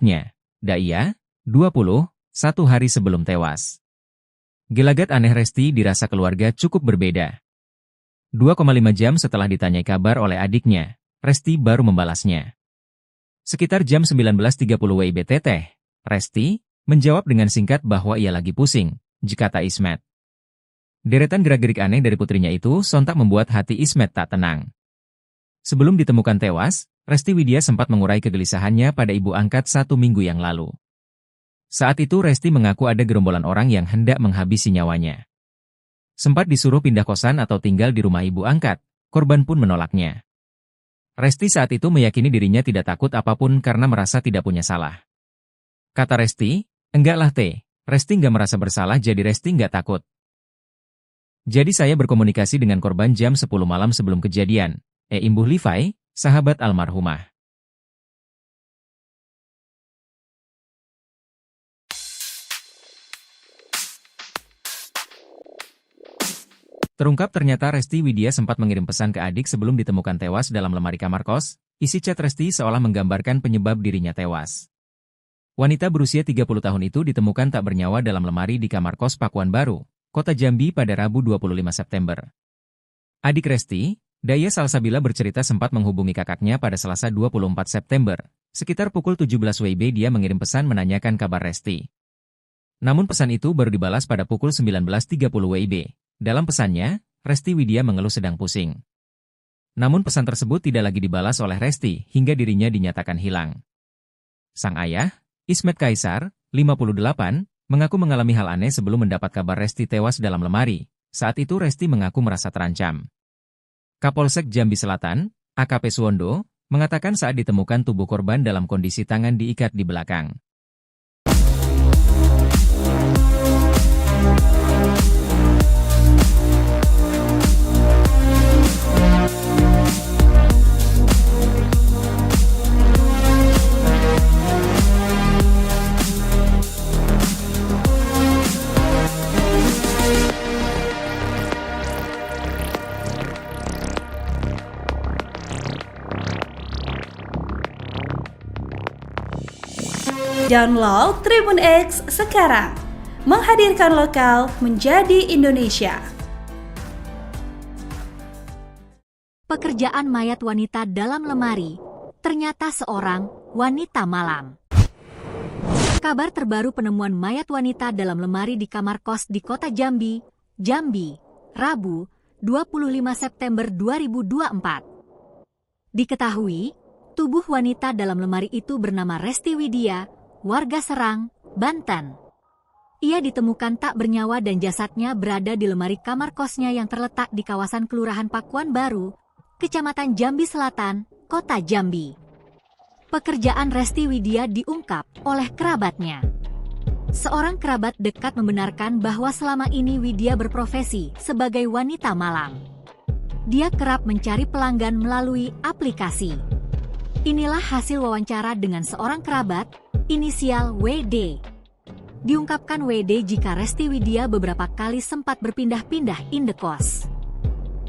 adiknya, Daya, 20, 1 hari sebelum tewas. Gelagat aneh Resti dirasa keluarga cukup berbeda. 2,5 jam setelah ditanyai kabar oleh adiknya, Resti baru membalasnya. Sekitar jam 19.30 WIB teteh, Resti menjawab dengan singkat bahwa ia lagi pusing, kata Ismet. Deretan gerak-gerik aneh dari putrinya itu sontak membuat hati Ismet tak tenang. Sebelum ditemukan tewas, Resti Widya sempat mengurai kegelisahannya pada ibu angkat 1 minggu yang lalu. Saat itu Resti mengaku ada gerombolan orang yang hendak menghabisi nyawanya. Sempat disuruh pindah kosan atau tinggal di rumah ibu angkat, korban pun menolaknya. Resti saat itu meyakini dirinya tidak takut apapun karena merasa tidak punya salah. Kata Resti, enggaklah teh, Resti nggak merasa bersalah jadi Resti nggak takut. Jadi saya berkomunikasi dengan korban jam 10 malam sebelum kejadian, imbuh Levi, sahabat almarhumah. Terungkap ternyata Resti Widya sempat mengirim pesan ke adik sebelum ditemukan tewas dalam lemari kamar kos. Isi chat Resti seolah menggambarkan penyebab dirinya tewas. Wanita berusia 30 tahun itu ditemukan tak bernyawa dalam lemari di kamar kos Pakuan Baru, Kota Jambi pada Rabu 25 September. Adik Resti, Daya Salsabila bercerita sempat menghubungi kakaknya pada Selasa 24 September. Sekitar pukul 17 WIB dia mengirim pesan menanyakan kabar Resti. Namun pesan itu baru dibalas pada pukul 19.30 WIB. Dalam pesannya, Resti Widya mengeluh sedang pusing. Namun pesan tersebut tidak lagi dibalas oleh Resti hingga dirinya dinyatakan hilang. Sang ayah, Ismet Kaisar, 58, mengaku mengalami hal aneh sebelum mendapat kabar Resti tewas dalam lemari. Saat itu Resti mengaku merasa terancam. Kapolsek Jambi Selatan, AKP Suwondo, mengatakan saat ditemukan tubuh korban dalam kondisi tangan diikat di belakang. Download Tribun X sekarang, menghadirkan lokal menjadi Indonesia. Pekerjaan mayat wanita dalam lemari, ternyata seorang wanita malam. Kabar terbaru penemuan mayat wanita dalam lemari di kamar kos di Kota Jambi, Rabu, 25 September 2024. Diketahui, tubuh wanita dalam lemari itu bernama Resti Widya, warga Serang, Banten. Ia ditemukan tak bernyawa dan jasadnya berada di lemari kamar kosnya yang terletak di kawasan Kelurahan Pakuan Baru, Kecamatan Jambi Selatan, Kota Jambi. Pekerjaan Resti Widya diungkap oleh kerabatnya. Seorang kerabat dekat membenarkan bahwa selama ini Widya berprofesi sebagai wanita malam. Dia kerap mencari pelanggan melalui aplikasi. Inilah hasil wawancara dengan seorang kerabat, inisial WD. Diungkapkan WD jika Resti Widya beberapa kali sempat berpindah-pindah indekos.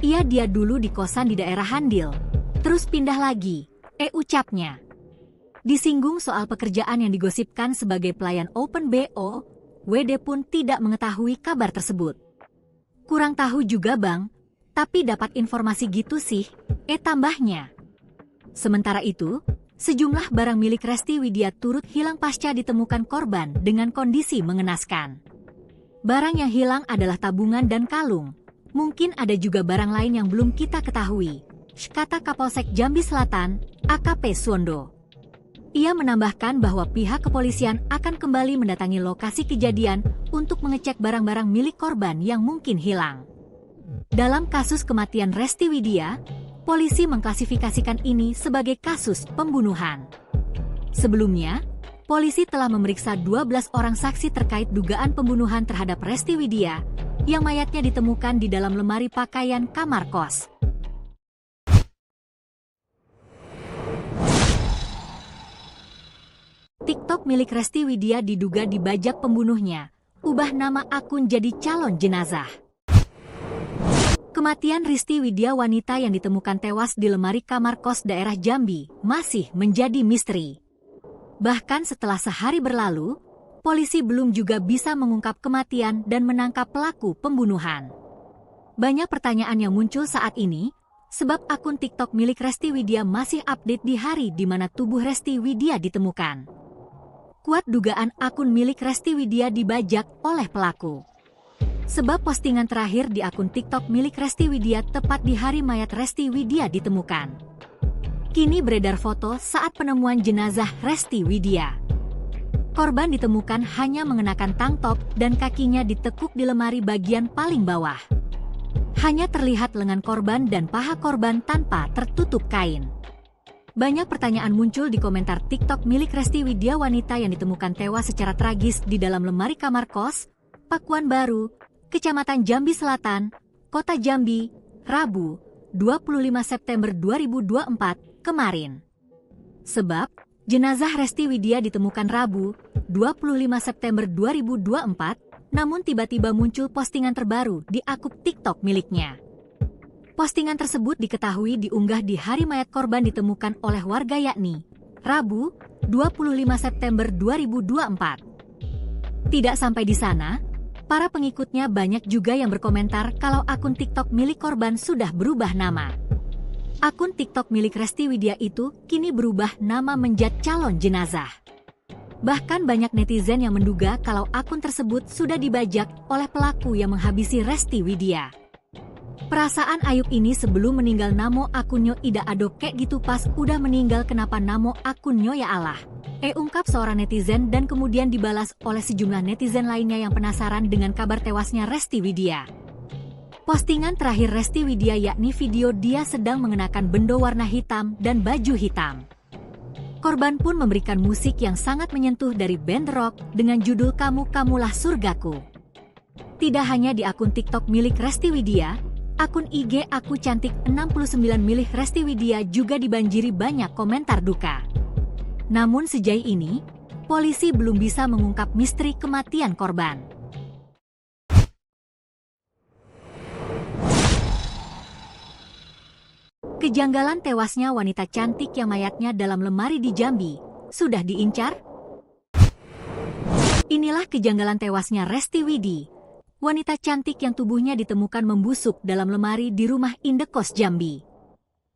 Dia dulu di kosan di daerah Handil, terus pindah lagi, ucapnya. Disinggung soal pekerjaan yang digosipkan sebagai pelayan Open BO, WD pun tidak mengetahui kabar tersebut. Kurang tahu juga bang, tapi dapat informasi gitu sih, tambahnya. Sementara itu, sejumlah barang milik Resti Widya turut hilang pasca ditemukan korban dengan kondisi mengenaskan. Barang yang hilang adalah tabungan dan kalung. Mungkin ada juga barang lain yang belum kita ketahui, kata Kapolsek Jambi Selatan, AKP Suwondo. Ia menambahkan bahwa pihak kepolisian akan kembali mendatangi lokasi kejadian untuk mengecek barang-barang milik korban yang mungkin hilang. Dalam kasus kematian Resti Widya, polisi mengklasifikasikan ini sebagai kasus pembunuhan. Sebelumnya, polisi telah memeriksa 12 orang saksi terkait dugaan pembunuhan terhadap Resti Widya, yang mayatnya ditemukan di dalam lemari pakaian kamar kos. TikTok milik Resti Widya diduga dibajak pembunuhnya, ubah nama akun jadi calon jenazah. Kematian Resti Widya, wanita yang ditemukan tewas di lemari kamar kos daerah Jambi, masih menjadi misteri. Bahkan setelah sehari berlalu, polisi belum juga bisa mengungkap kematian dan menangkap pelaku pembunuhan. Banyak pertanyaan yang muncul saat ini, sebab akun TikTok milik Resti Widya masih update di hari di mana tubuh Resti Widya ditemukan. Kuat dugaan akun milik Resti Widya dibajak oleh pelaku. Sebab postingan terakhir di akun TikTok milik Resti Widya tepat di hari mayat Resti Widya ditemukan. Kini beredar foto saat penemuan jenazah Resti Widya. Korban ditemukan hanya mengenakan tank top dan kakinya ditekuk di lemari bagian paling bawah. Hanya terlihat lengan korban dan paha korban tanpa tertutup kain. Banyak pertanyaan muncul di komentar TikTok milik Resti Widya, wanita yang ditemukan tewas secara tragis di dalam lemari kamar kos, Pakuan Baru, Kecamatan Jambi Selatan, Kota Jambi, Rabu, 25 September 2024 kemarin. Sebab, jenazah Resti Widya ditemukan Rabu, 25 September 2024, namun tiba-tiba muncul postingan terbaru di akun TikTok miliknya. Postingan tersebut diketahui diunggah di hari mayat korban ditemukan oleh warga, yakni Rabu, 25 September 2024. Tidak sampai di sana, para pengikutnya banyak juga yang berkomentar kalau akun TikTok milik korban sudah berubah nama. Akun TikTok milik Resti Widya itu kini berubah nama menjadi calon jenazah. Bahkan banyak netizen yang menduga kalau akun tersebut sudah dibajak oleh pelaku yang menghabisi Resti Widya. Perasaan Ayub ini sebelum meninggal namo akunnya ida adok kek gitu, pas udah meninggal kenapa namo akunnya ya Allah. Ungkap seorang netizen, dan kemudian dibalas oleh sejumlah netizen lainnya yang penasaran dengan kabar tewasnya Resti Widya. Postingan terakhir Resti Widya yakni video dia sedang mengenakan bendo warna hitam dan baju hitam. Korban pun memberikan musik yang sangat menyentuh dari band rock dengan judul Kamulah Surgaku. Tidak hanya di akun TikTok milik Resti Widya, akun IG Aku Cantik 69 milik Resti Widya juga dibanjiri banyak komentar duka. Namun sejauh ini, polisi belum bisa mengungkap misteri kematian korban. Kejanggalan tewasnya wanita cantik yang mayatnya dalam lemari di Jambi sudah diincar? Inilah kejanggalan tewasnya Resti Widya, wanita cantik yang tubuhnya ditemukan membusuk dalam lemari di rumah indekos Jambi.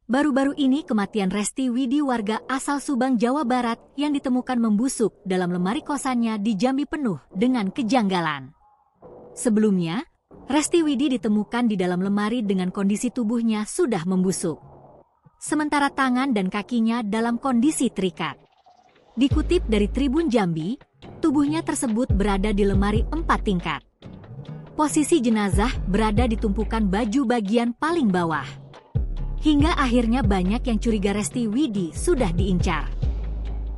Baru-baru ini kematian Resti Widya, warga asal Subang, Jawa Barat, yang ditemukan membusuk dalam lemari kosannya di Jambi penuh dengan kejanggalan. Sebelumnya, Resti Widya ditemukan di dalam lemari dengan kondisi tubuhnya sudah membusuk. Sementara tangan dan kakinya dalam kondisi terikat. Dikutip dari Tribun Jambi, tubuhnya tersebut berada di lemari 4 tingkat. Posisi jenazah berada di tumpukan baju bagian paling bawah. Hingga akhirnya banyak yang curiga Resti Widya sudah diincar.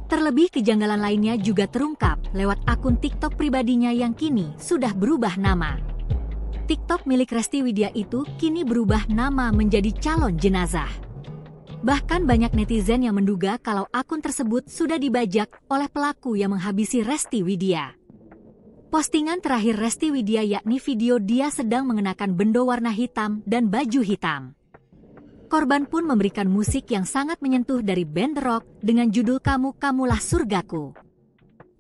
Terlebih kejanggalan lainnya juga terungkap lewat akun TikTok pribadinya yang kini sudah berubah nama. TikTok milik Resti Widya itu kini berubah nama menjadi calon jenazah. Bahkan banyak netizen yang menduga kalau akun tersebut sudah dibajak oleh pelaku yang menghabisi Resti Widya. Postingan terakhir Resti Widya yakni video dia sedang mengenakan bendo warna hitam dan baju hitam. Korban pun memberikan musik yang sangat menyentuh dari band rock dengan judul Kamulah Surgaku.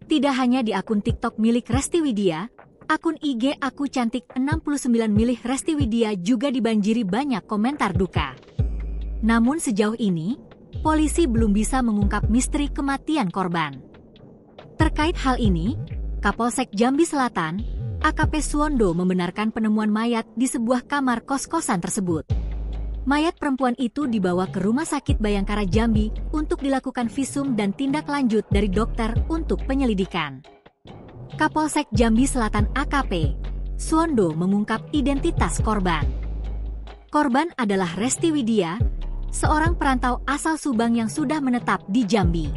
Tidak hanya di akun TikTok milik Resti Widya, akun IG Aku Cantik 69 milik Resti Widya juga dibanjiri banyak komentar duka. Namun sejauh ini, polisi belum bisa mengungkap misteri kematian korban. Terkait hal ini, Kapolsek Jambi Selatan, AKP Suwondo, membenarkan penemuan mayat di sebuah kamar kos-kosan tersebut. Mayat perempuan itu dibawa ke Rumah Sakit Bayangkara Jambi untuk dilakukan visum dan tindak lanjut dari dokter untuk penyelidikan. Kapolsek Jambi Selatan AKP Suwondo mengungkap identitas korban. Korban adalah Resti Widya, seorang perantau asal Subang yang sudah menetap di Jambi.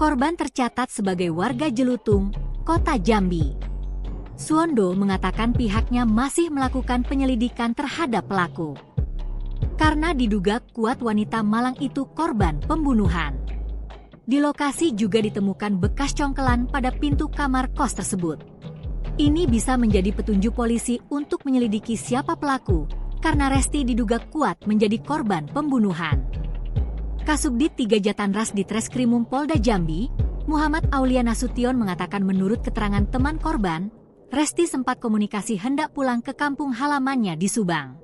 Korban tercatat sebagai warga Jelutung, Kota Jambi. Suwondo mengatakan pihaknya masih melakukan penyelidikan terhadap pelaku. Karena diduga kuat wanita Malang itu korban pembunuhan. Di lokasi juga ditemukan bekas congkelan pada pintu kamar kos tersebut. Ini bisa menjadi petunjuk polisi untuk menyelidiki siapa pelaku, karena Resti diduga kuat menjadi korban pembunuhan. Kasubdit 3 Jatanras Ditreskrimum Polda Jambi, Muhammad Aulia Nasution mengatakan menurut keterangan teman korban, Resti sempat komunikasi hendak pulang ke kampung halamannya di Subang.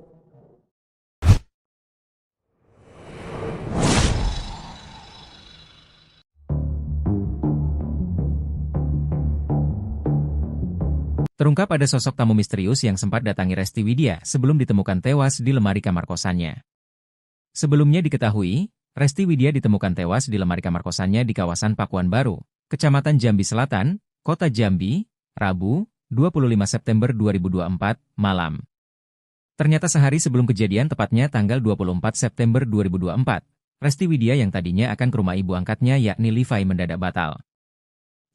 Terungkap ada sosok tamu misterius yang sempat datangi Resti Widya sebelum ditemukan tewas di lemari kamar kosannya. Sebelumnya diketahui, Resti Widya ditemukan tewas di lemari kamar kosannya di kawasan Pakuan Baru, Kecamatan Jambi Selatan, Kota Jambi, Rabu, 25 September 2024, malam. Ternyata sehari sebelum kejadian, tepatnya tanggal 24 September 2024, Resti Widya yang tadinya akan ke rumah ibu angkatnya yakni Livai mendadak batal.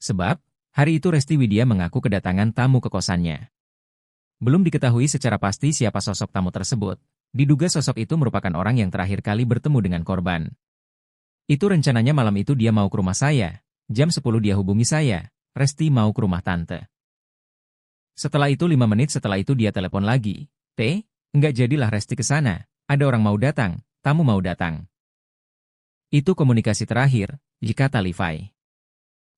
Sebab, hari itu Resti Widya mengaku kedatangan tamu ke kosannya. Belum diketahui secara pasti siapa sosok tamu tersebut. Diduga sosok itu merupakan orang yang terakhir kali bertemu dengan korban. Itu rencananya malam itu dia mau ke rumah saya. Jam 10 dia hubungi saya. Resti mau ke rumah tante. Setelah itu 5 menit setelah itu dia telepon lagi. Enggak jadilah Resti ke sana. Ada orang mau datang, tamu mau datang. Itu komunikasi terakhir, kata Livai.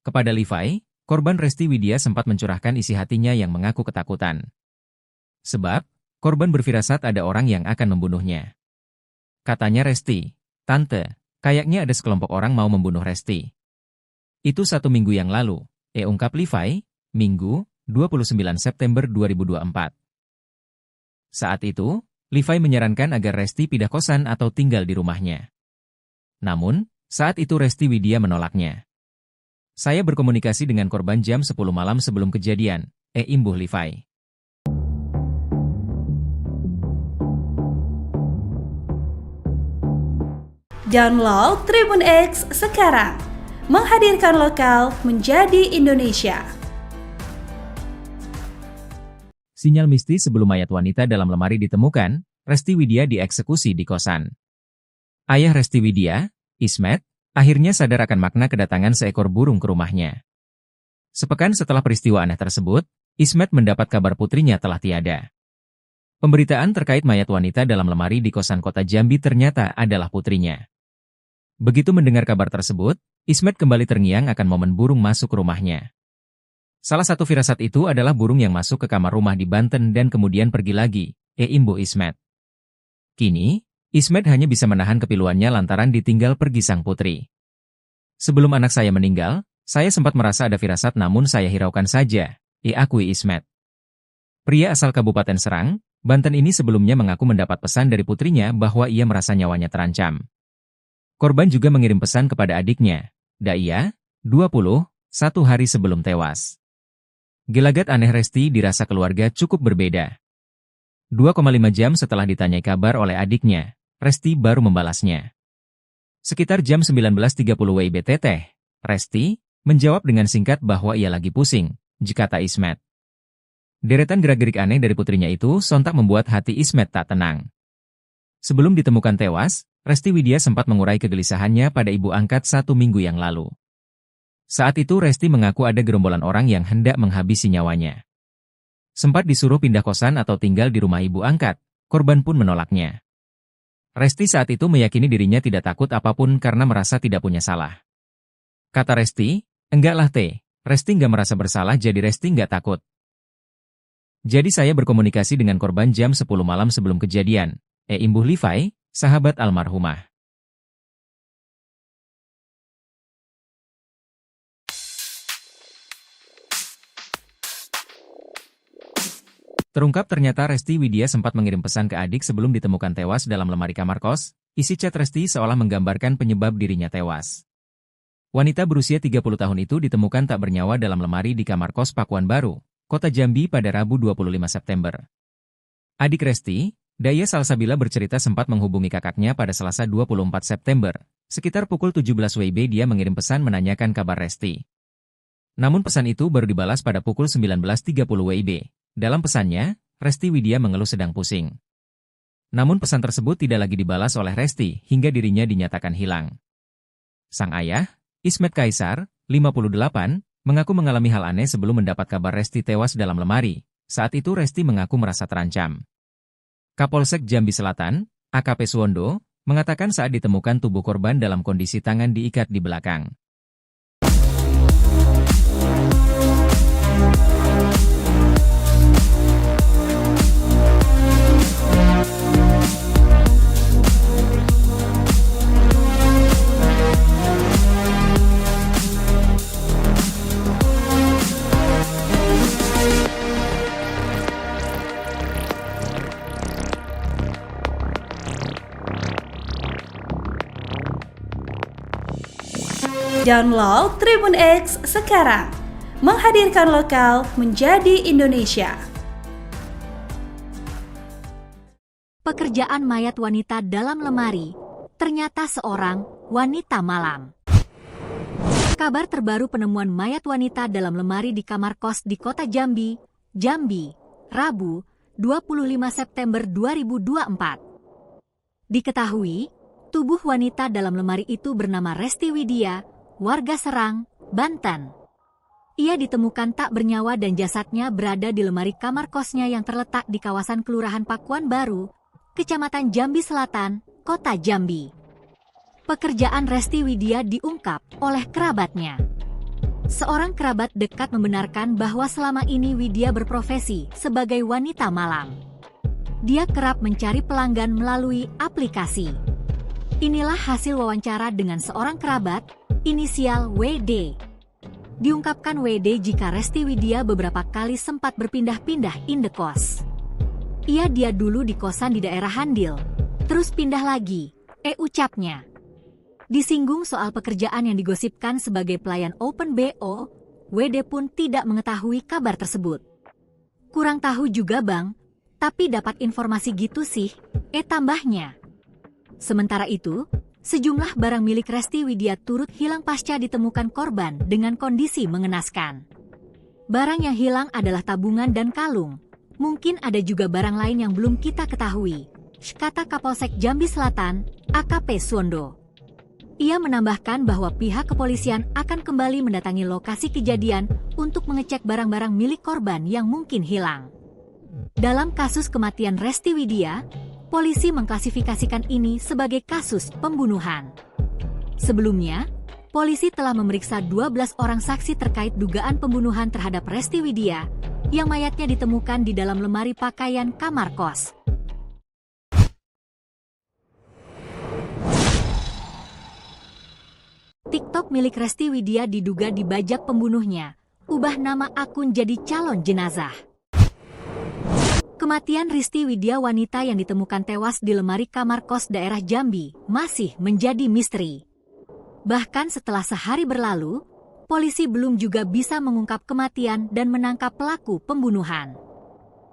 Kepada Livai, korban Resti Widya sempat mencurahkan isi hatinya yang mengaku ketakutan. Sebab, korban berfirasat ada orang yang akan membunuhnya. Katanya Resti, "Tante, kayaknya ada sekelompok orang mau membunuh Resti." Itu 1 minggu yang lalu, ungkap Livai, Minggu, 29 September 2024. Saat itu, Livai menyarankan agar Resti pindah kosan atau tinggal di rumahnya. Namun, saat itu Resti Widya menolaknya. Saya berkomunikasi dengan korban jam 10 malam sebelum kejadian, imbuh Livai. Download Tribun X sekarang, menghadirkan lokal menjadi Indonesia. Sinyal mistis sebelum mayat wanita dalam lemari ditemukan, Resti Widya dieksekusi di kosan. Ayah Resti Widya, Ismet, akhirnya sadar akan makna kedatangan seekor burung ke rumahnya. Sepekan setelah peristiwa aneh tersebut, Ismet mendapat kabar putrinya telah tiada. Pemberitaan terkait mayat wanita dalam lemari di kosan Kota Jambi ternyata adalah putrinya. Begitu mendengar kabar tersebut, Ismet kembali terngiang akan momen burung masuk ke rumahnya. Salah satu firasat itu adalah burung yang masuk ke kamar rumah di Banten dan kemudian pergi lagi, imbuh Ismet. Kini, Ismet hanya bisa menahan kepiluannya lantaran ditinggal pergi sang putri. Sebelum anak saya meninggal, saya sempat merasa ada firasat namun saya hiraukan saja, akui Ismet. Pria asal Kabupaten Serang, Banten ini sebelumnya mengaku mendapat pesan dari putrinya bahwa ia merasa nyawanya terancam. Korban juga mengirim pesan kepada adiknya, Daya, 20, 1 hari sebelum tewas. Gelagat aneh Resti dirasa keluarga cukup berbeda. 2,5 jam setelah ditanyai kabar oleh adiknya, Resti baru membalasnya. Sekitar jam 19.30 WIB, Resti menjawab dengan singkat bahwa ia lagi pusing, kata Ismet. Deretan gerak-gerik aneh dari putrinya itu sontak membuat hati Ismet tak tenang. Sebelum ditemukan tewas, Resti Widya sempat mengurai kegelisahannya pada ibu angkat 1 minggu yang lalu. Saat itu Resti mengaku ada gerombolan orang yang hendak menghabisi nyawanya. Sempat disuruh pindah kosan atau tinggal di rumah ibu angkat, korban pun menolaknya. Resti saat itu meyakini dirinya tidak takut apapun karena merasa tidak punya salah. Kata Resti, enggaklah Resti nggak merasa bersalah jadi Resti nggak takut. Jadi saya berkomunikasi dengan korban jam 10 malam sebelum kejadian, imbuh Livai, sahabat almarhumah. Terungkap ternyata Resti Widya sempat mengirim pesan ke adik sebelum ditemukan tewas dalam lemari kamar kos. Isi chat Resti seolah menggambarkan penyebab dirinya tewas. Wanita berusia 30 tahun itu ditemukan tak bernyawa dalam lemari di kamar kos Pakuan Baru, Kota Jambi pada Rabu 25 September. Adik Resti, Daya Salsabila bercerita sempat menghubungi kakaknya pada Selasa 24 September. Sekitar pukul 17 WIB dia mengirim pesan menanyakan kabar Resti. Namun pesan itu baru dibalas pada pukul 19.30 WIB. Dalam pesannya, Resti Widya mengeluh sedang pusing. Namun pesan tersebut tidak lagi dibalas oleh Resti hingga dirinya dinyatakan hilang. Sang ayah, Ismet Kaisar, 58, mengaku mengalami hal aneh sebelum mendapat kabar Resti tewas dalam lemari. Saat itu Resti mengaku merasa terancam. Kapolsek Jambi Selatan, AKP Suwondo, mengatakan saat ditemukan tubuh korban dalam kondisi tangan diikat di belakang. Download Tribun X sekarang, menghadirkan lokal menjadi Indonesia. Pekerjaan mayat wanita dalam lemari, ternyata seorang wanita malam. Kabar terbaru penemuan mayat wanita dalam lemari di kamar kos di kota Jambi, Rabu, 25 September 2024. Diketahui, tubuh wanita dalam lemari itu bernama Resti Widya, warga Serang, Banten. Ia ditemukan tak bernyawa dan jasadnya berada di lemari kamar kosnya yang terletak di kawasan Kelurahan Pakuan Baru, Kecamatan Jambi Selatan, Kota Jambi. Pekerjaan Resti Widya diungkap oleh kerabatnya. Seorang kerabat dekat membenarkan bahwa selama ini Widya berprofesi sebagai wanita malam. Dia kerap mencari pelanggan melalui aplikasi. Inilah hasil wawancara dengan seorang kerabat, inisial WD. Diungkapkan WD jika Resti Widya beberapa kali sempat berpindah-pindah indekos. Dia dulu di kosan di daerah Handil, terus pindah lagi, ucapnya. Disinggung soal pekerjaan yang digosipkan sebagai pelayan Open BO, WD pun tidak mengetahui kabar tersebut. Kurang tahu juga bang, tapi dapat informasi gitu sih, tambahnya. Sementara itu, sejumlah barang milik Resti Widya turut hilang pasca ditemukan korban dengan kondisi mengenaskan. Barang yang hilang adalah tabungan dan kalung. Mungkin ada juga barang lain yang belum kita ketahui, kata Kapolsek Jambi Selatan, AKP Suwondo. Ia menambahkan bahwa pihak kepolisian akan kembali mendatangi lokasi kejadian untuk mengecek barang-barang milik korban yang mungkin hilang. Dalam kasus kematian Resti Widya, polisi mengklasifikasikan ini sebagai kasus pembunuhan. Sebelumnya, polisi telah memeriksa 12 orang saksi terkait dugaan pembunuhan terhadap Resti Widya, yang mayatnya ditemukan di dalam lemari pakaian kamar kos. TikTok milik Resti Widya diduga dibajak pembunuhnya, ubah nama akun jadi calon jenazah. Kematian Resti Widya wanita yang ditemukan tewas di lemari kamar kos daerah Jambi masih menjadi misteri. Bahkan setelah sehari berlalu, polisi belum juga bisa mengungkap kematian dan menangkap pelaku pembunuhan.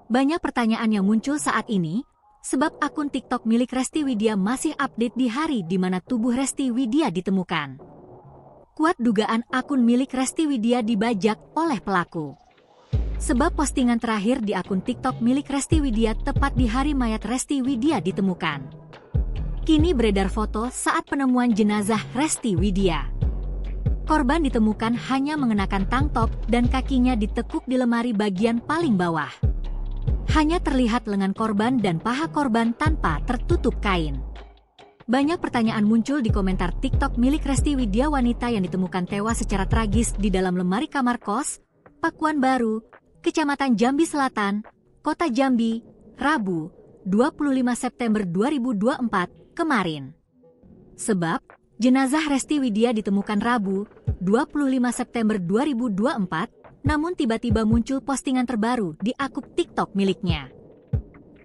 Banyak pertanyaan yang muncul saat ini, sebab akun TikTok milik Resti Widya masih update di hari di mana tubuh Resti Widya ditemukan. Kuat dugaan akun milik Resti Widya dibajak oleh pelaku. Sebab postingan terakhir di akun TikTok milik Resti Widya tepat di hari mayat Resti Widya ditemukan. Kini beredar foto saat penemuan jenazah Resti Widya. Korban ditemukan hanya mengenakan tank top dan kakinya ditekuk di lemari bagian paling bawah. Hanya terlihat lengan korban dan paha korban tanpa tertutup kain. Banyak pertanyaan muncul di komentar TikTok milik Resti Widya wanita yang ditemukan tewas secara tragis di dalam lemari kamar kos, Pakuan Baru, Kecamatan Jambi Selatan, Kota Jambi, Rabu, 25 September 2024, kemarin. Sebab, jenazah Resti Widya ditemukan Rabu, 25 September 2024, namun tiba-tiba muncul postingan terbaru di akun TikTok miliknya.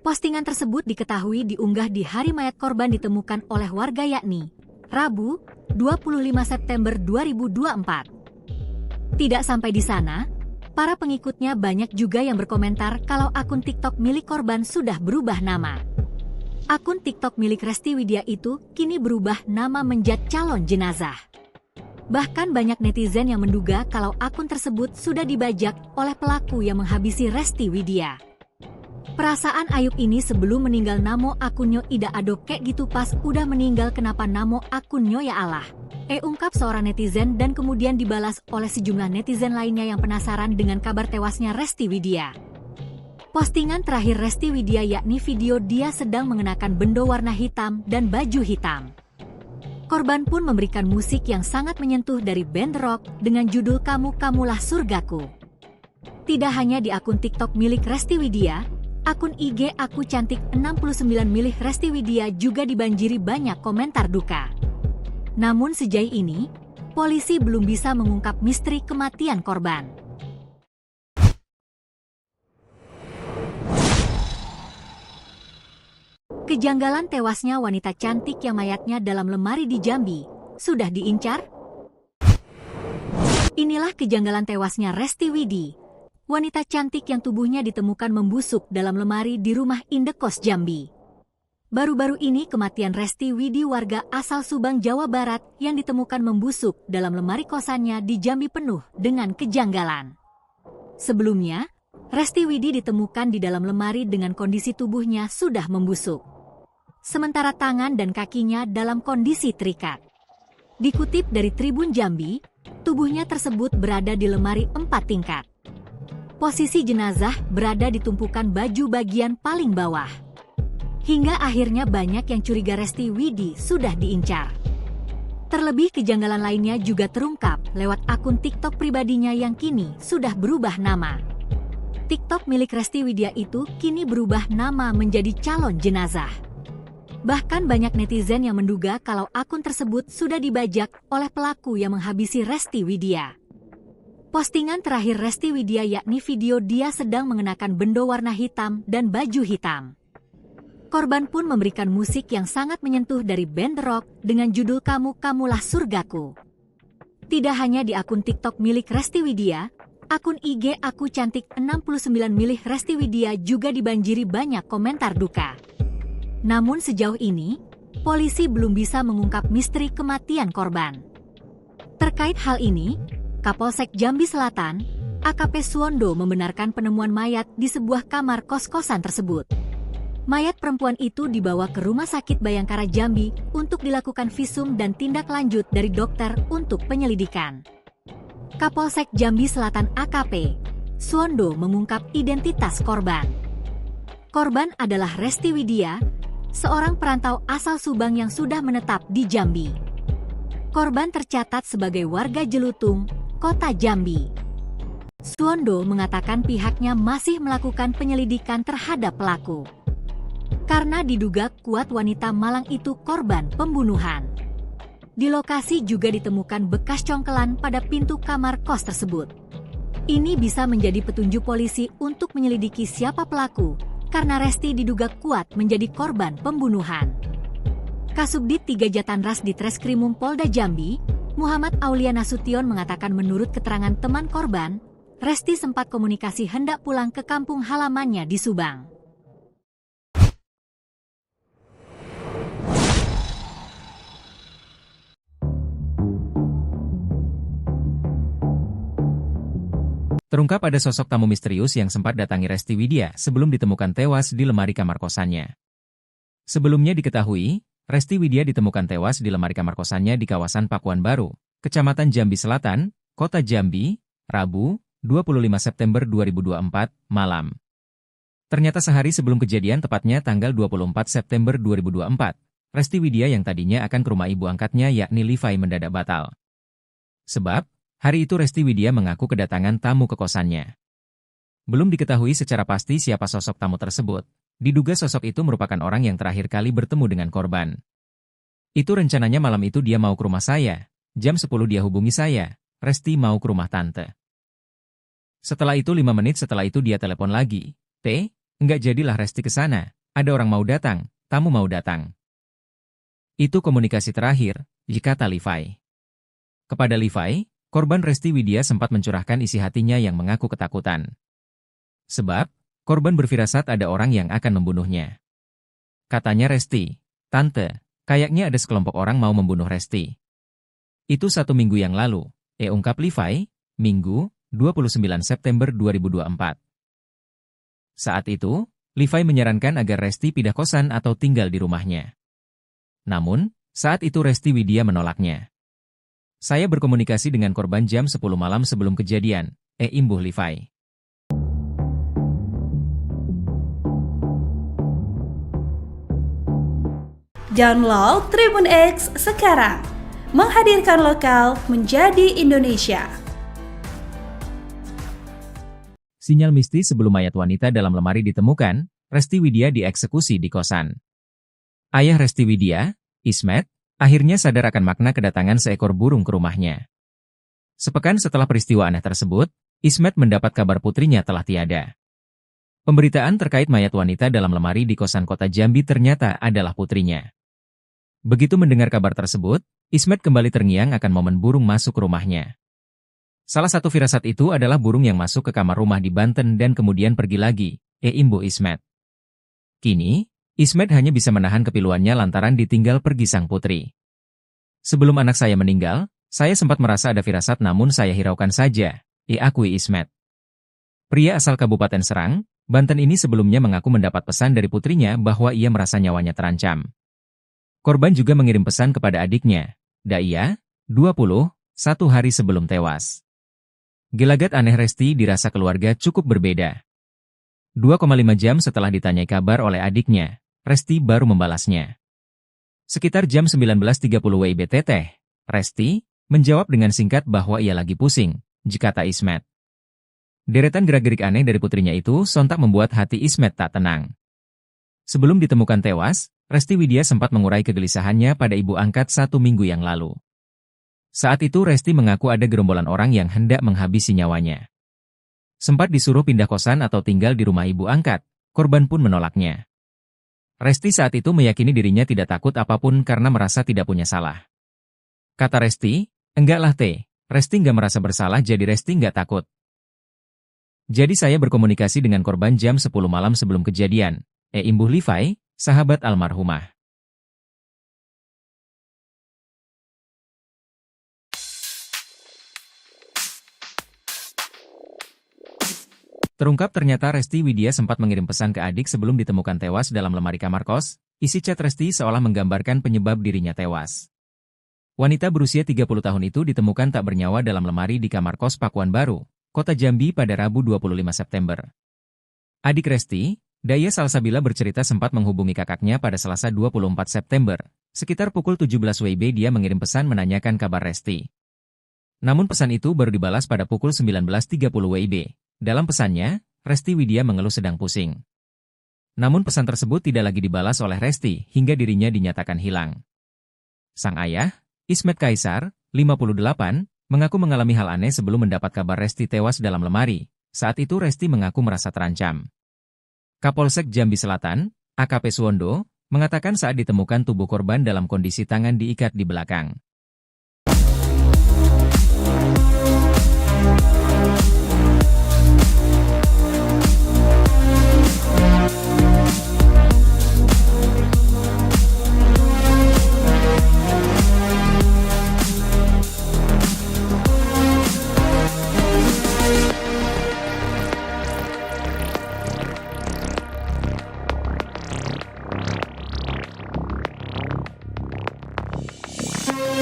Postingan tersebut diketahui diunggah di hari mayat korban ditemukan oleh warga yakni Rabu, 25 September 2024. Tidak sampai di sana, para pengikutnya banyak juga yang berkomentar kalau akun TikTok milik korban sudah berubah nama. Akun TikTok milik Resti Widya itu kini berubah nama menjadi calon jenazah. Bahkan banyak netizen yang menduga kalau akun tersebut sudah dibajak oleh pelaku yang menghabisi Resti Widya. Perasaan Ayub ini sebelum meninggal namo akunnya ida adoke gitu pas udah meninggal kenapa namo akunnya ya Allah. Ungkap seorang netizen dan kemudian dibalas oleh sejumlah netizen lainnya yang penasaran dengan kabar tewasnya Resti Widya. Postingan terakhir Resti Widya yakni video dia sedang mengenakan bendo warna hitam dan baju hitam. Korban pun memberikan musik yang sangat menyentuh dari band rock dengan judul Kamu Kamulah Surgaku. Tidak hanya di akun TikTok milik Resti Widya, akun IG Aku Cantik 69 milik Resti Widya juga dibanjiri banyak komentar duka. Namun sejauh ini, polisi belum bisa mengungkap misteri kematian korban. Kejanggalan tewasnya wanita cantik yang mayatnya dalam lemari di Jambi sudah diincar? Inilah kejanggalan tewasnya Resti Widi, wanita cantik yang tubuhnya ditemukan membusuk dalam lemari di rumah Indekos Jambi. Baru-baru ini kematian Resti Widi, warga asal Subang, Jawa Barat, yang ditemukan membusuk dalam lemari kosannya di Jambi penuh dengan kejanggalan. Sebelumnya, Resti Widi ditemukan di dalam lemari dengan kondisi tubuhnya sudah membusuk. Sementara tangan dan kakinya dalam kondisi terikat. Dikutip dari Tribun Jambi, tubuhnya tersebut berada di lemari 4 tingkat. Posisi jenazah berada di tumpukan baju bagian paling bawah. Hingga akhirnya banyak yang curiga Resti Widi sudah diincar. Terlebih kejanggalan lainnya juga terungkap lewat akun TikTok pribadinya yang kini sudah berubah nama. TikTok milik Resti Widya itu kini berubah nama menjadi Calon Jenazah. Bahkan banyak netizen yang menduga kalau akun tersebut sudah dibajak oleh pelaku yang menghabisi Resti Widya. Postingan terakhir Resti Widya yakni video dia sedang mengenakan bendo warna hitam dan baju hitam. Korban pun memberikan musik yang sangat menyentuh dari band rock dengan judul Kamu Kamulah Surgaku. Tidak hanya di akun TikTok milik Resti Widya, akun IG Aku Cantik 69 milik Resti Widya juga dibanjiri banyak komentar duka. Namun sejauh ini, polisi belum bisa mengungkap misteri kematian korban. Terkait hal ini, Kapolsek Jambi Selatan, AKP Suwondo, membenarkan penemuan mayat di sebuah kamar kos-kosan tersebut. Mayat perempuan itu dibawa ke Rumah Sakit Bayangkara Jambi untuk dilakukan visum dan tindak lanjut dari dokter untuk penyelidikan. Kapolsek Jambi Selatan AKP Suwondo mengungkap identitas korban. Korban adalah Resti Widya, seorang perantau asal Subang yang sudah menetap di Jambi. Korban tercatat sebagai warga Jelutung, Kota Jambi. Suwondo mengatakan pihaknya masih melakukan penyelidikan terhadap pelaku. Karena diduga kuat wanita Malang itu korban pembunuhan. Di lokasi juga ditemukan bekas congkelan pada pintu kamar kos tersebut. Ini bisa menjadi petunjuk polisi untuk menyelidiki siapa pelaku, karena Resti diduga kuat menjadi korban pembunuhan. Kasubdit 3 Jatanras di Treskrimum Polda Jambi, Muhammad Aulia Nasution mengatakan menurut keterangan teman korban, Resti sempat komunikasi hendak pulang ke kampung halamannya di Subang. Terungkap ada sosok tamu misterius yang sempat datangi Resti Widya sebelum ditemukan tewas di lemari kamar kosannya. Sebelumnya diketahui, Resti Widya ditemukan tewas di lemari kamar kosannya di kawasan Pakuan Baru, Kecamatan Jambi Selatan, Kota Jambi, Rabu, 25 September 2024, malam. Ternyata sehari sebelum kejadian, tepatnya tanggal 24 September 2024, Resti Widya yang tadinya akan ke rumah ibu angkatnya yakni Livai mendadak batal. Sebab, hari itu Resti Widya mengaku kedatangan tamu ke kosannya. Belum diketahui secara pasti siapa sosok tamu tersebut. Diduga sosok itu merupakan orang yang terakhir kali bertemu dengan korban. Itu rencananya malam itu dia mau ke rumah saya. Jam 10 dia hubungi saya. Resti mau ke rumah tante. Setelah itu 5 menit setelah itu dia telepon lagi. Enggak jadilah Resti ke sana. Ada orang mau datang, tamu mau datang. Itu komunikasi terakhir, kata Livai. Kepada Livai, korban Resti Widya sempat mencurahkan isi hatinya yang mengaku ketakutan. Sebab, korban berfirasat ada orang yang akan membunuhnya. Katanya Resti, "Tante, kayaknya ada sekelompok orang mau membunuh Resti." Itu 1 minggu yang lalu, ungkap Livai, Minggu, 29 September 2024. Saat itu, Livai menyarankan agar Resti pindah kosan atau tinggal di rumahnya. Namun, saat itu Resti Widya menolaknya. Saya berkomunikasi dengan korban jam 10 malam sebelum kejadian, imbuh Livai. Download Tribun X sekarang, menghadirkan lokal menjadi Indonesia. Sinyal mistis sebelum mayat wanita dalam lemari ditemukan, Resti Widya dieksekusi di kosan. Ayah Resti Widya, Ismet, akhirnya sadar akan makna kedatangan seekor burung ke rumahnya. Sepekan setelah peristiwa aneh tersebut, Ismet mendapat kabar putrinya telah tiada. Pemberitaan terkait mayat wanita dalam lemari di kosan Kota Jambi ternyata adalah putrinya. Begitu mendengar kabar tersebut, Ismet kembali terngiang akan momen burung masuk ke rumahnya. Salah satu firasat itu adalah burung yang masuk ke kamar rumah di Banten dan kemudian pergi lagi, Imbu Ismet. Kini, Ismet hanya bisa menahan kepiluannya lantaran ditinggal pergi sang putri. Sebelum anak saya meninggal, saya sempat merasa ada firasat namun saya hiraukan saja, akui Ismet. Pria asal Kabupaten Serang, Banten ini sebelumnya mengaku mendapat pesan dari putrinya bahwa ia merasa nyawanya terancam. Korban juga mengirim pesan kepada adiknya, Daya, 20, 1 hari sebelum tewas. Gelagat aneh Resti dirasa keluarga cukup berbeda. 2,5 jam setelah ditanyai kabar oleh adiknya, Resti baru membalasnya. Sekitar jam 19.30 WIBT, Resti menjawab dengan singkat bahwa ia lagi pusing, kata Ismet. Deretan gerak-gerik aneh dari putrinya itu sontak membuat hati Ismet tak tenang. Sebelum ditemukan tewas, Resti Widya sempat mengurai kegelisahannya pada ibu angkat 1 minggu yang lalu. Saat itu Resti mengaku ada gerombolan orang yang hendak menghabisi nyawanya. Sempat disuruh pindah kosan atau tinggal di rumah ibu angkat, korban pun menolaknya. Resti saat itu meyakini dirinya tidak takut apapun karena merasa tidak punya salah. Kata Resti, enggak lah Resti nggak merasa bersalah jadi Resti nggak takut. Jadi saya berkomunikasi dengan korban jam 10 malam sebelum kejadian, Imbuh Livai, sahabat almarhumah. Terungkap ternyata Resti Widya sempat mengirim pesan ke adik sebelum ditemukan tewas dalam lemari kamar kos. Isi chat Resti seolah menggambarkan penyebab dirinya tewas. Wanita berusia 30 tahun itu ditemukan tak bernyawa dalam lemari di kamar kos Pakuan Baru, Kota Jambi pada Rabu 25 September. Adik Resti, Daya Salsabila bercerita sempat menghubungi kakaknya pada Selasa 24 September. Sekitar pukul 17 WIB dia mengirim pesan menanyakan kabar Resti. Namun pesan itu baru dibalas pada pukul 19.30 WIB. Dalam pesannya, Resti Widya mengeluh sedang pusing. Namun pesan tersebut tidak lagi dibalas oleh Resti hingga dirinya dinyatakan hilang. Sang ayah, Ismet Kaisar, 58, mengaku mengalami hal aneh sebelum mendapat kabar Resti tewas dalam lemari. Saat itu Resti mengaku merasa terancam. Kapolsek Jambi Selatan, AKP Suwondo, mengatakan saat ditemukan tubuh korban dalam kondisi tangan diikat di belakang.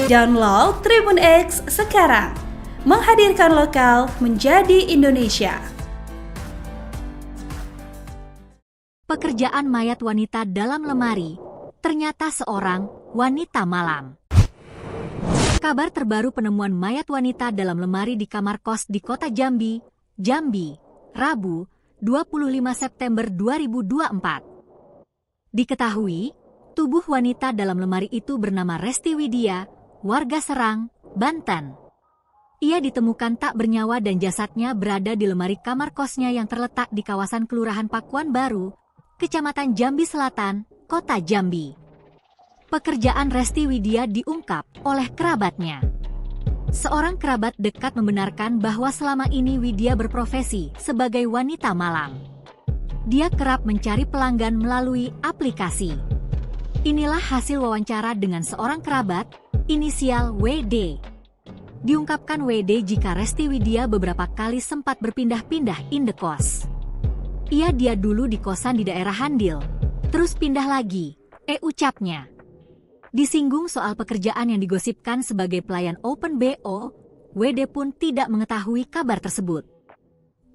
Download Tribun X sekarang, menghadirkan lokal menjadi Indonesia. Pekerjaan mayat wanita dalam lemari, ternyata seorang wanita malam. Kabar terbaru penemuan mayat wanita dalam lemari di kamar kos di Kota Jambi, Jambi, Rabu, 25 September 2024. Diketahui, tubuh wanita dalam lemari itu bernama Resti Widya, warga Serang, Banten. Ia ditemukan tak bernyawa dan jasadnya berada di lemari kamar kosnya yang terletak di kawasan Kelurahan Pakuan Baru, Kecamatan Jambi Selatan, Kota Jambi. Pekerjaan Resti Widya diungkap oleh kerabatnya. Seorang kerabat dekat membenarkan bahwa selama ini Widya berprofesi sebagai wanita malam. Dia kerap mencari pelanggan melalui aplikasi. Inilah hasil wawancara dengan seorang kerabat, inisial WD. Diungkapkan WD jika Resti Widya beberapa kali sempat berpindah-pindah indekos. Dia dulu di kosan di daerah Handil, terus pindah lagi, ucapnya. Disinggung soal pekerjaan yang digosipkan sebagai pelayan Open BO, WD pun tidak mengetahui kabar tersebut.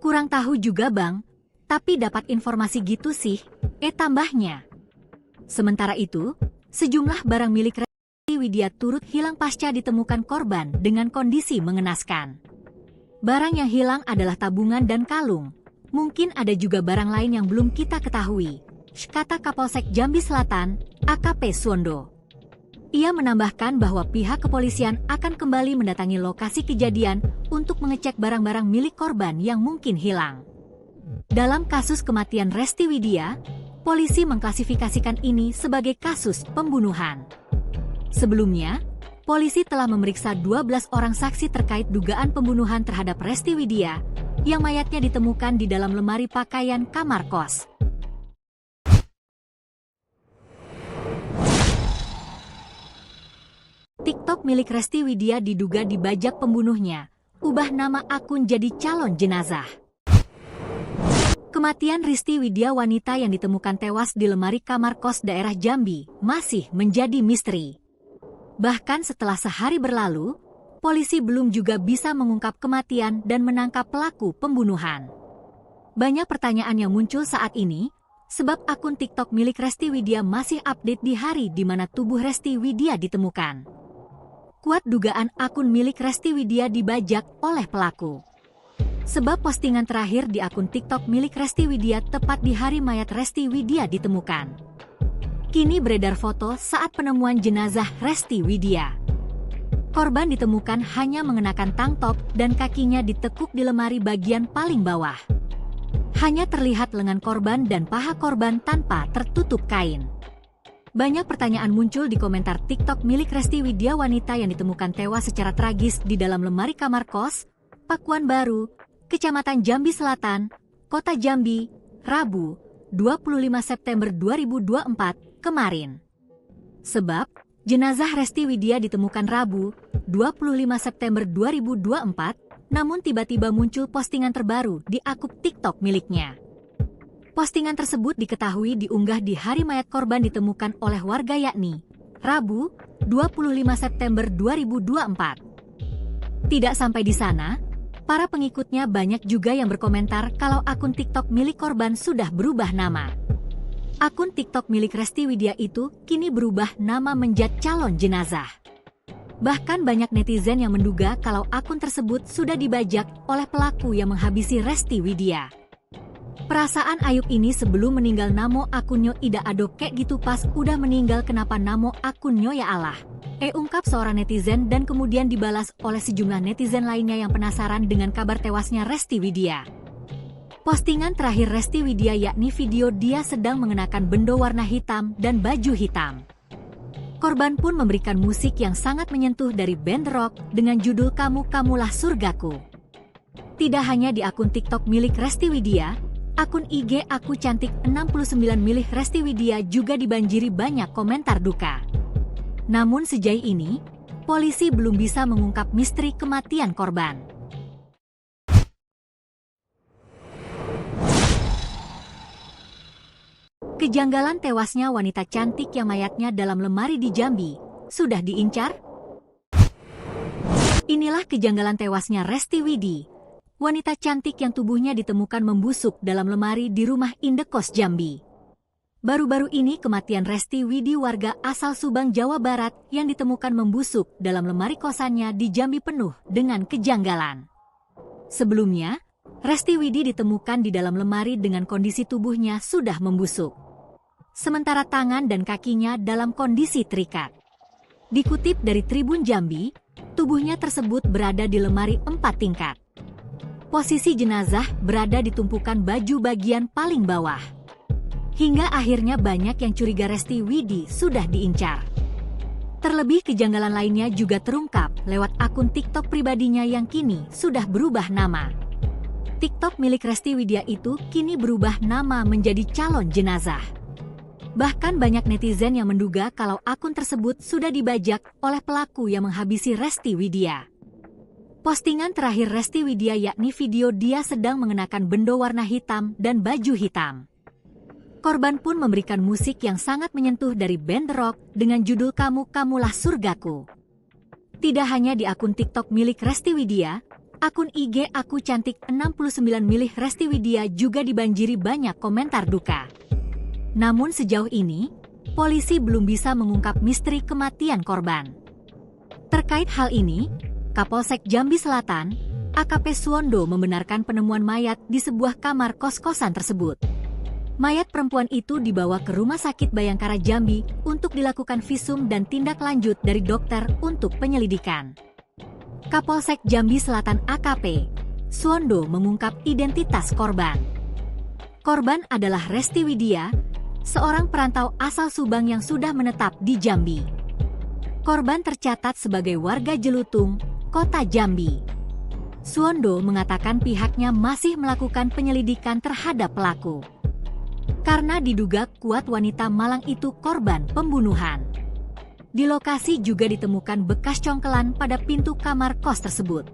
Kurang tahu juga bang, tapi dapat informasi gitu sih, tambahnya. Sementara itu, sejumlah barang milik Resti Widya turut hilang pasca ditemukan korban dengan kondisi mengenaskan. Barang yang hilang adalah tabungan dan kalung. Mungkin ada juga barang lain yang belum kita ketahui, kata Kapolsek Jambi Selatan, AKP Suwondo. Ia menambahkan bahwa pihak kepolisian akan kembali mendatangi lokasi kejadian untuk mengecek barang-barang milik korban yang mungkin hilang. Dalam kasus kematian Resti Widya, polisi mengklasifikasikan ini sebagai kasus pembunuhan. Sebelumnya, polisi telah memeriksa 12 orang saksi terkait dugaan pembunuhan terhadap Resti Widya, yang mayatnya ditemukan di dalam lemari pakaian kamar kos. TikTok milik Resti Widya diduga dibajak pembunuhnya, ubah nama akun jadi calon jenazah. Kematian Resti Widya, wanita yang ditemukan tewas di lemari kamar kos daerah Jambi, masih menjadi misteri. Bahkan setelah sehari berlalu, polisi belum juga bisa mengungkap kematian dan menangkap pelaku pembunuhan. Banyak pertanyaan yang muncul saat ini, sebab akun TikTok milik Resti Widya masih update di hari di mana tubuh Resti Widya ditemukan. Kuat dugaan akun milik Resti Widya dibajak oleh pelaku. Sebab postingan terakhir di akun TikTok milik Resti Widya tepat di hari mayat Resti Widya ditemukan. Kini beredar foto saat penemuan jenazah Resti Widya. Korban ditemukan hanya mengenakan tank top dan kakinya ditekuk di lemari bagian paling bawah. Hanya terlihat lengan korban dan paha korban tanpa tertutup kain. Banyak pertanyaan muncul di komentar TikTok milik Resti Widya, wanita yang ditemukan tewas secara tragis di dalam lemari kamar kos, Pakuan Baru, Kecamatan Jambi Selatan, Kota Jambi, Rabu, 25 September 2024, kemarin. Sebab, jenazah Resti Widya ditemukan Rabu, 25 September 2024, namun tiba-tiba muncul postingan terbaru di akun TikTok miliknya. Postingan tersebut diketahui diunggah di hari mayat korban ditemukan oleh warga, yakni Rabu, 25 September 2024. Tidak sampai di sana, para pengikutnya banyak juga yang berkomentar kalau akun TikTok milik korban sudah berubah nama. Akun TikTok milik Resti Widya itu kini berubah nama menjadi calon jenazah. Bahkan banyak netizen yang menduga kalau akun tersebut sudah dibajak oleh pelaku yang menghabisi Resti Widya. Perasaan Ayub ini sebelum meninggal namo akunnya ida adoke gitu, pas udah meninggal kenapa namo akunnya ya Allah. Ungkap seorang netizen dan kemudian dibalas oleh sejumlah netizen lainnya yang penasaran dengan kabar tewasnya Resti Widya. Postingan terakhir Resti Widya yakni video dia sedang mengenakan bendo warna hitam dan baju hitam. Korban pun memberikan musik yang sangat menyentuh dari band rock dengan judul Kamu Kamulah Surgaku. Tidak hanya di akun TikTok milik Resti Widya, akun IG Aku Cantik 69 milik Resti Widya juga dibanjiri banyak komentar duka. Namun sejauh ini, polisi belum bisa mengungkap misteri kematian korban. Kejanggalan tewasnya wanita cantik yang mayatnya dalam lemari di Jambi sudah diincar? Inilah kejanggalan tewasnya Resti Widya, wanita cantik yang tubuhnya ditemukan membusuk dalam lemari di rumah indekos Jambi. Baru-baru ini kematian Resti Widya, warga asal Subang, Jawa Barat, yang ditemukan membusuk dalam lemari kosannya di Jambi penuh dengan kejanggalan. Sebelumnya, Resti Widya ditemukan di dalam lemari dengan kondisi tubuhnya sudah membusuk. Sementara tangan dan kakinya dalam kondisi terikat. Dikutip dari Tribun Jambi, tubuhnya tersebut berada di lemari 4 tingkat. Posisi jenazah berada di tumpukan baju bagian paling bawah. Hingga akhirnya banyak yang curiga Resti Widya sudah diincar. Terlebih kejanggalan lainnya juga terungkap lewat akun TikTok pribadinya yang kini sudah berubah nama. TikTok milik Resti Widya itu kini berubah nama menjadi calon jenazah. Bahkan banyak netizen yang menduga kalau akun tersebut sudah dibajak oleh pelaku yang menghabisi Resti Widya. Postingan terakhir Resti Widya yakni video dia sedang mengenakan bendo warna hitam dan baju hitam. Korban pun memberikan musik yang sangat menyentuh dari band rock dengan judul Kamu Kamulah Surgaku. Tidak hanya di akun TikTok milik Resti Widya, akun IG Aku Cantik 69 milik Resti Widya juga dibanjiri banyak komentar duka. Namun sejauh ini, polisi belum bisa mengungkap misteri kematian korban. Terkait hal ini, Kapolsek Jambi Selatan, AKP Suwondo, membenarkan penemuan mayat di sebuah kamar kos-kosan tersebut. Mayat perempuan itu dibawa ke Rumah Sakit Bayangkara Jambi untuk dilakukan visum dan tindak lanjut dari dokter untuk penyelidikan. Kapolsek Jambi Selatan AKP Suwondo mengungkap identitas korban. Korban adalah Resti Widya, seorang perantau asal Subang yang sudah menetap di Jambi. Korban tercatat sebagai warga Jelutung, Kota Jambi. Suwondo mengatakan pihaknya masih melakukan penyelidikan terhadap pelaku. Karena diduga kuat wanita Malang itu korban pembunuhan. Di lokasi juga ditemukan bekas congkelan pada pintu kamar kos tersebut.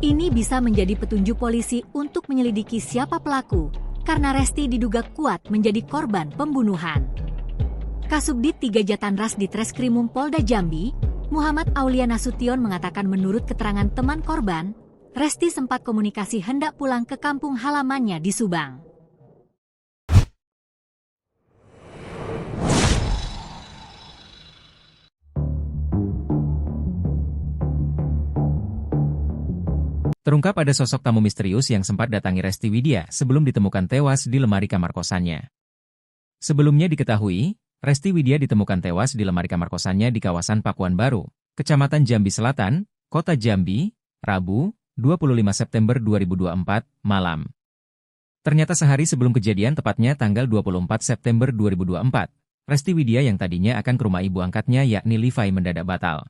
Ini bisa menjadi petunjuk polisi untuk menyelidiki siapa pelaku, karena Resti diduga kuat menjadi korban pembunuhan. Kasubdit 3 Jatanras di Treskrimum Polda Jambi, Muhammad Aulia Nasution mengatakan menurut keterangan teman korban, Resti sempat komunikasi hendak pulang ke kampung halamannya di Subang. Terungkap ada sosok tamu misterius yang sempat datangi Resti Widya sebelum ditemukan tewas di lemari kamar kosannya. Sebelumnya diketahui, Resti Widya ditemukan tewas di lemari kamar kosannya di kawasan Pakuan Baru, Kecamatan Jambi Selatan, Kota Jambi, Rabu, 25 September 2024, malam. Ternyata sehari sebelum kejadian, tepatnya tanggal 24 September 2024, Resti Widya yang tadinya akan ke rumah ibu angkatnya yakni Livai mendadak batal.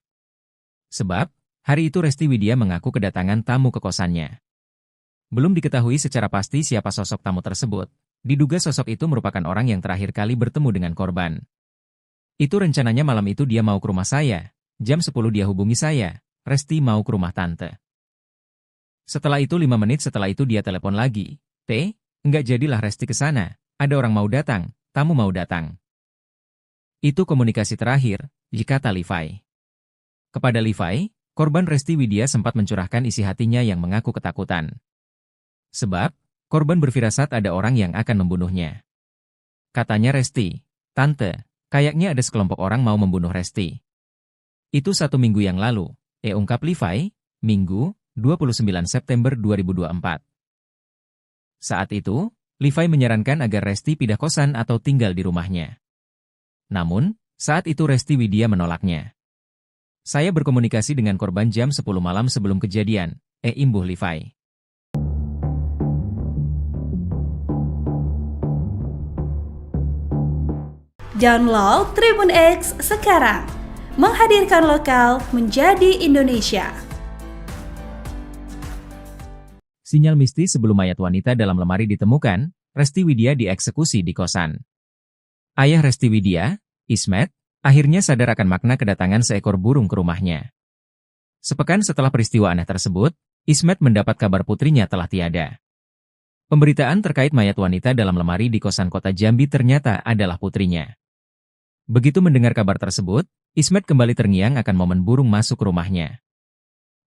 Sebab, hari itu Resti Widya mengaku kedatangan tamu ke kosannya. Belum diketahui secara pasti siapa sosok tamu tersebut. Diduga sosok itu merupakan orang yang terakhir kali bertemu dengan korban. Itu rencananya malam itu dia mau ke rumah saya. Jam 10 dia hubungi saya. Resti mau ke rumah tante. Setelah itu 5 menit setelah itu dia telepon lagi. Enggak jadilah Resti ke sana. Ada orang mau datang, tamu mau datang. Itu komunikasi terakhir, kata Livai. Kepada Livai, korban Resti Widya sempat mencurahkan isi hatinya yang mengaku ketakutan. Sebab, korban berfirasat ada orang yang akan membunuhnya. Katanya Resti, "Tante, kayaknya ada sekelompok orang mau membunuh Resti." Itu 1 minggu yang lalu, ungkap Livai, Minggu, 29 September 2024. Saat itu, Livai menyarankan agar Resti pindah kosan atau tinggal di rumahnya. Namun, saat itu Resti Widya menolaknya. Saya berkomunikasi dengan korban jam 10 malam sebelum kejadian, imbuh Livai. Download Tribun X sekarang, menghadirkan lokal menjadi Indonesia. Sinyal mistis sebelum mayat wanita dalam lemari ditemukan, Resti Widya dieksekusi di kosan. Ayah Resti Widya, Ismet, akhirnya sadar akan makna kedatangan seekor burung ke rumahnya. Sepekan setelah peristiwa aneh tersebut, Ismet mendapat kabar putrinya telah tiada. Pemberitaan terkait mayat wanita dalam lemari di kosan Kota Jambi ternyata adalah putrinya. Begitu mendengar kabar tersebut, Ismet kembali terngiang akan momen burung masuk ke rumahnya.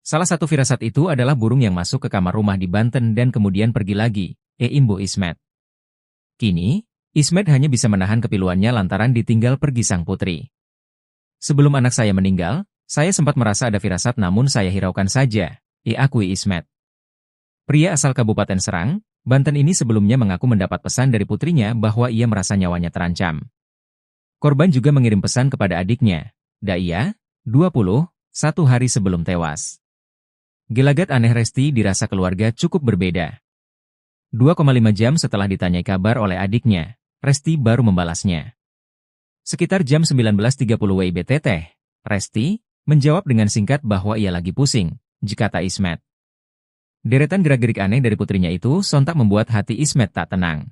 Salah satu firasat itu adalah burung yang masuk ke kamar rumah di Banten dan kemudian pergi lagi, imbuh Ismet. Kini, Ismet hanya bisa menahan kepiluannya lantaran ditinggal pergi sang putri. Sebelum anak saya meninggal, saya sempat merasa ada firasat namun saya hiraukan saja, akui Ismet. Pria asal Kabupaten Serang, Banten ini sebelumnya mengaku mendapat pesan dari putrinya bahwa ia merasa nyawanya terancam. Korban juga mengirim pesan kepada adiknya, Daya, 20, 1 hari sebelum tewas. Gelagat aneh Resti dirasa keluarga cukup berbeda. 2,5 jam setelah ditanyai kabar oleh adiknya, Resti baru membalasnya. Sekitar jam 19.30 WIBT, Resti menjawab dengan singkat bahwa ia lagi pusing, kata Ismet. Deretan gerak-gerik aneh dari putrinya itu sontak membuat hati Ismet tak tenang.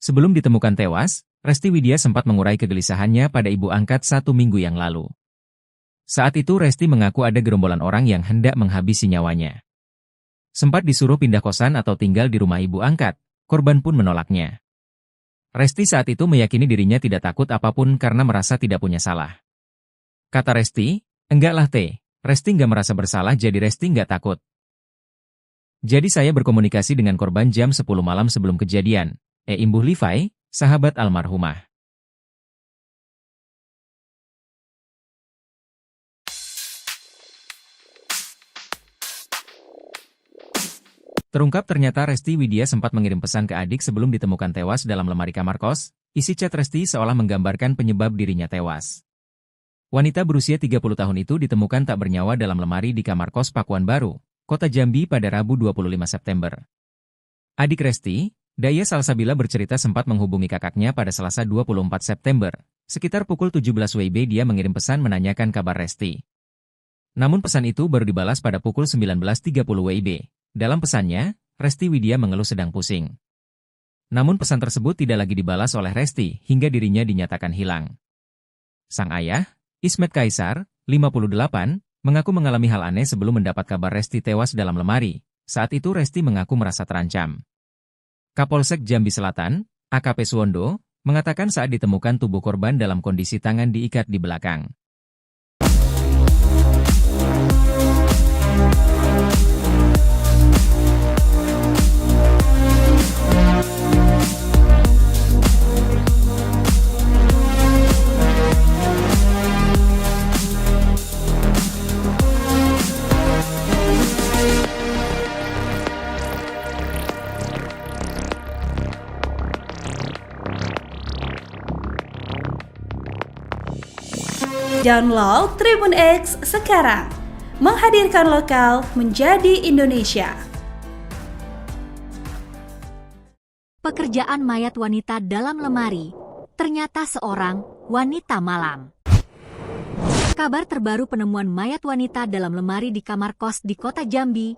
Sebelum ditemukan tewas, Resti Widya sempat mengurai kegelisahannya pada ibu angkat 1 minggu yang lalu. Saat itu Resti mengaku ada gerombolan orang yang hendak menghabisi nyawanya. Sempat disuruh pindah kosan atau tinggal di rumah ibu angkat, korban pun menolaknya. Resti saat itu meyakini dirinya tidak takut apapun karena merasa tidak punya salah. Kata Resti, enggaklah Resti nggak merasa bersalah jadi Resti nggak takut. Jadi saya berkomunikasi dengan korban jam 10 malam sebelum kejadian, imbuh Livai, sahabat almarhumah. Terungkap ternyata Resti Widya sempat mengirim pesan ke adik sebelum ditemukan tewas dalam lemari kamar kos. Isi chat Resti seolah menggambarkan penyebab dirinya tewas. Wanita berusia 30 tahun itu ditemukan tak bernyawa dalam lemari di kamar kos Pakuan Baru, Kota Jambi pada Rabu 25 September. Adik Resti, Daya Salsabila bercerita sempat menghubungi kakaknya pada Selasa 24 September. Sekitar pukul 17 WIB dia mengirim pesan menanyakan kabar Resti. Namun pesan itu baru dibalas pada pukul 19.30 WIB. Dalam pesannya, Resti Widya mengeluh sedang pusing. Namun pesan tersebut tidak lagi dibalas oleh Resti hingga dirinya dinyatakan hilang. Sang ayah, Ismet Kaisar, 58, mengaku mengalami hal aneh sebelum mendapat kabar Resti tewas dalam lemari. Saat itu Resti mengaku merasa terancam. Kapolsek Jambi Selatan, AKP Suwondo, mengatakan saat ditemukan tubuh korban dalam kondisi tangan diikat di belakang. Download Tribun X sekarang, menghadirkan lokal menjadi Indonesia. Pekerjaan mayat wanita dalam lemari, ternyata seorang wanita malam. Kabar terbaru penemuan mayat wanita dalam lemari di kamar kos di kota Jambi,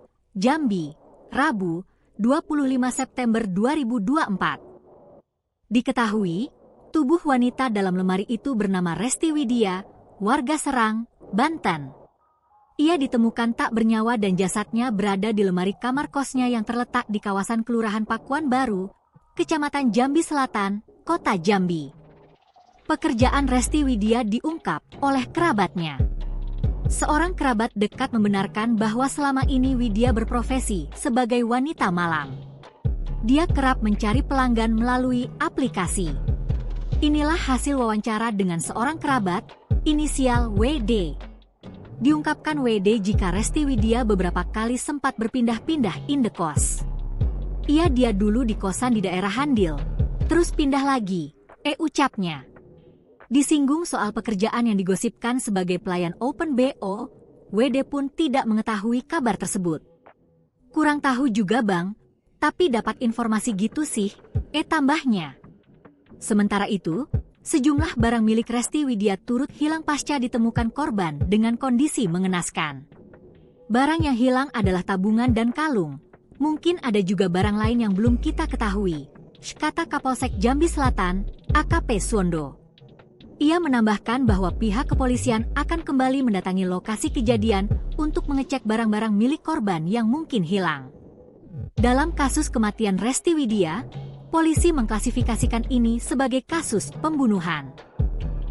Rabu, 25 September 2024. Diketahui, tubuh wanita dalam lemari itu bernama Resti Widya, warga Serang, Banten. Ia ditemukan tak bernyawa dan jasadnya berada di lemari kamar kosnya yang terletak di kawasan Kelurahan Pakuan Baru, Kecamatan Jambi Selatan, Kota Jambi. Pekerjaan Resti Widya diungkap oleh kerabatnya. Seorang kerabat dekat membenarkan bahwa selama ini Widya berprofesi sebagai wanita malam. Dia kerap mencari pelanggan melalui aplikasi. Inilah hasil wawancara dengan seorang kerabat, inisial WD. Diungkapkan WD jika Resti Widya beberapa kali sempat berpindah-pindah indekos. Dia dulu di kosan di daerah Handil, terus pindah lagi, ucapnya. Disinggung soal pekerjaan yang digosipkan sebagai pelayan Open BO, WD pun tidak mengetahui kabar tersebut. Kurang tahu juga bang, tapi dapat informasi gitu sih, tambahnya. Sementara itu, sejumlah barang milik Resti Widya turut hilang pasca ditemukan korban dengan kondisi mengenaskan. Barang yang hilang adalah tabungan dan kalung. Mungkin ada juga barang lain yang belum kita ketahui, kata Kapolsek Jambi Selatan, AKP Suwondo. Ia menambahkan bahwa pihak kepolisian akan kembali mendatangi lokasi kejadian untuk mengecek barang-barang milik korban yang mungkin hilang. Dalam kasus kematian Resti Widya, polisi mengklasifikasikan ini sebagai kasus pembunuhan.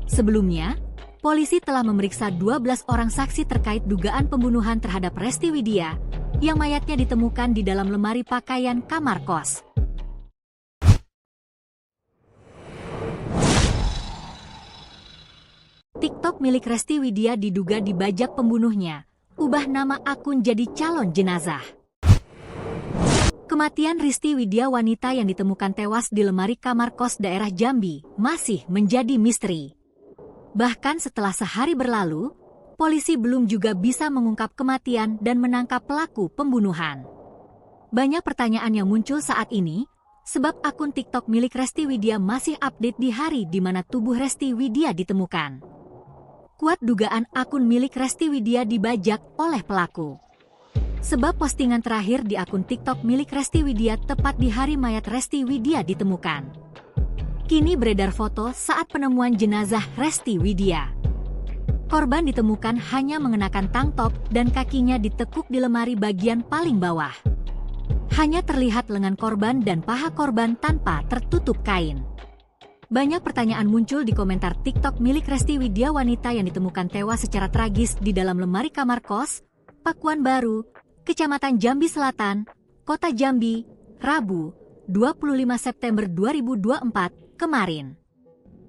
Sebelumnya, polisi telah memeriksa 12 orang saksi terkait dugaan pembunuhan terhadap Resti Widya, yang mayatnya ditemukan di dalam lemari pakaian kamar kos. TikTok milik Resti Widya diduga dibajak pembunuhnya, ubah nama akun jadi calon jenazah. Kematian Resti Widya, wanita yang ditemukan tewas di lemari kamar kos daerah Jambi, masih menjadi misteri. Bahkan setelah sehari berlalu, polisi belum juga bisa mengungkap kematian dan menangkap pelaku pembunuhan. Banyak pertanyaan yang muncul saat ini, sebab akun TikTok milik Resti Widya masih update di hari di mana tubuh Resti Widya ditemukan. Kuat dugaan akun milik Resti Widya dibajak oleh pelaku. Sebab postingan terakhir di akun TikTok milik Resti Widya tepat di hari mayat Resti Widya ditemukan. Kini beredar foto saat penemuan jenazah Resti Widya. Korban ditemukan hanya mengenakan tank top dan kakinya ditekuk di lemari bagian paling bawah. Hanya terlihat lengan korban dan paha korban tanpa tertutup kain. Banyak pertanyaan muncul di komentar TikTok milik Resti Widya, wanita yang ditemukan tewas secara tragis di dalam lemari kamar kos, Pakuan Baru, Kecamatan Jambi Selatan, Kota Jambi, Rabu, 25 September 2024, kemarin.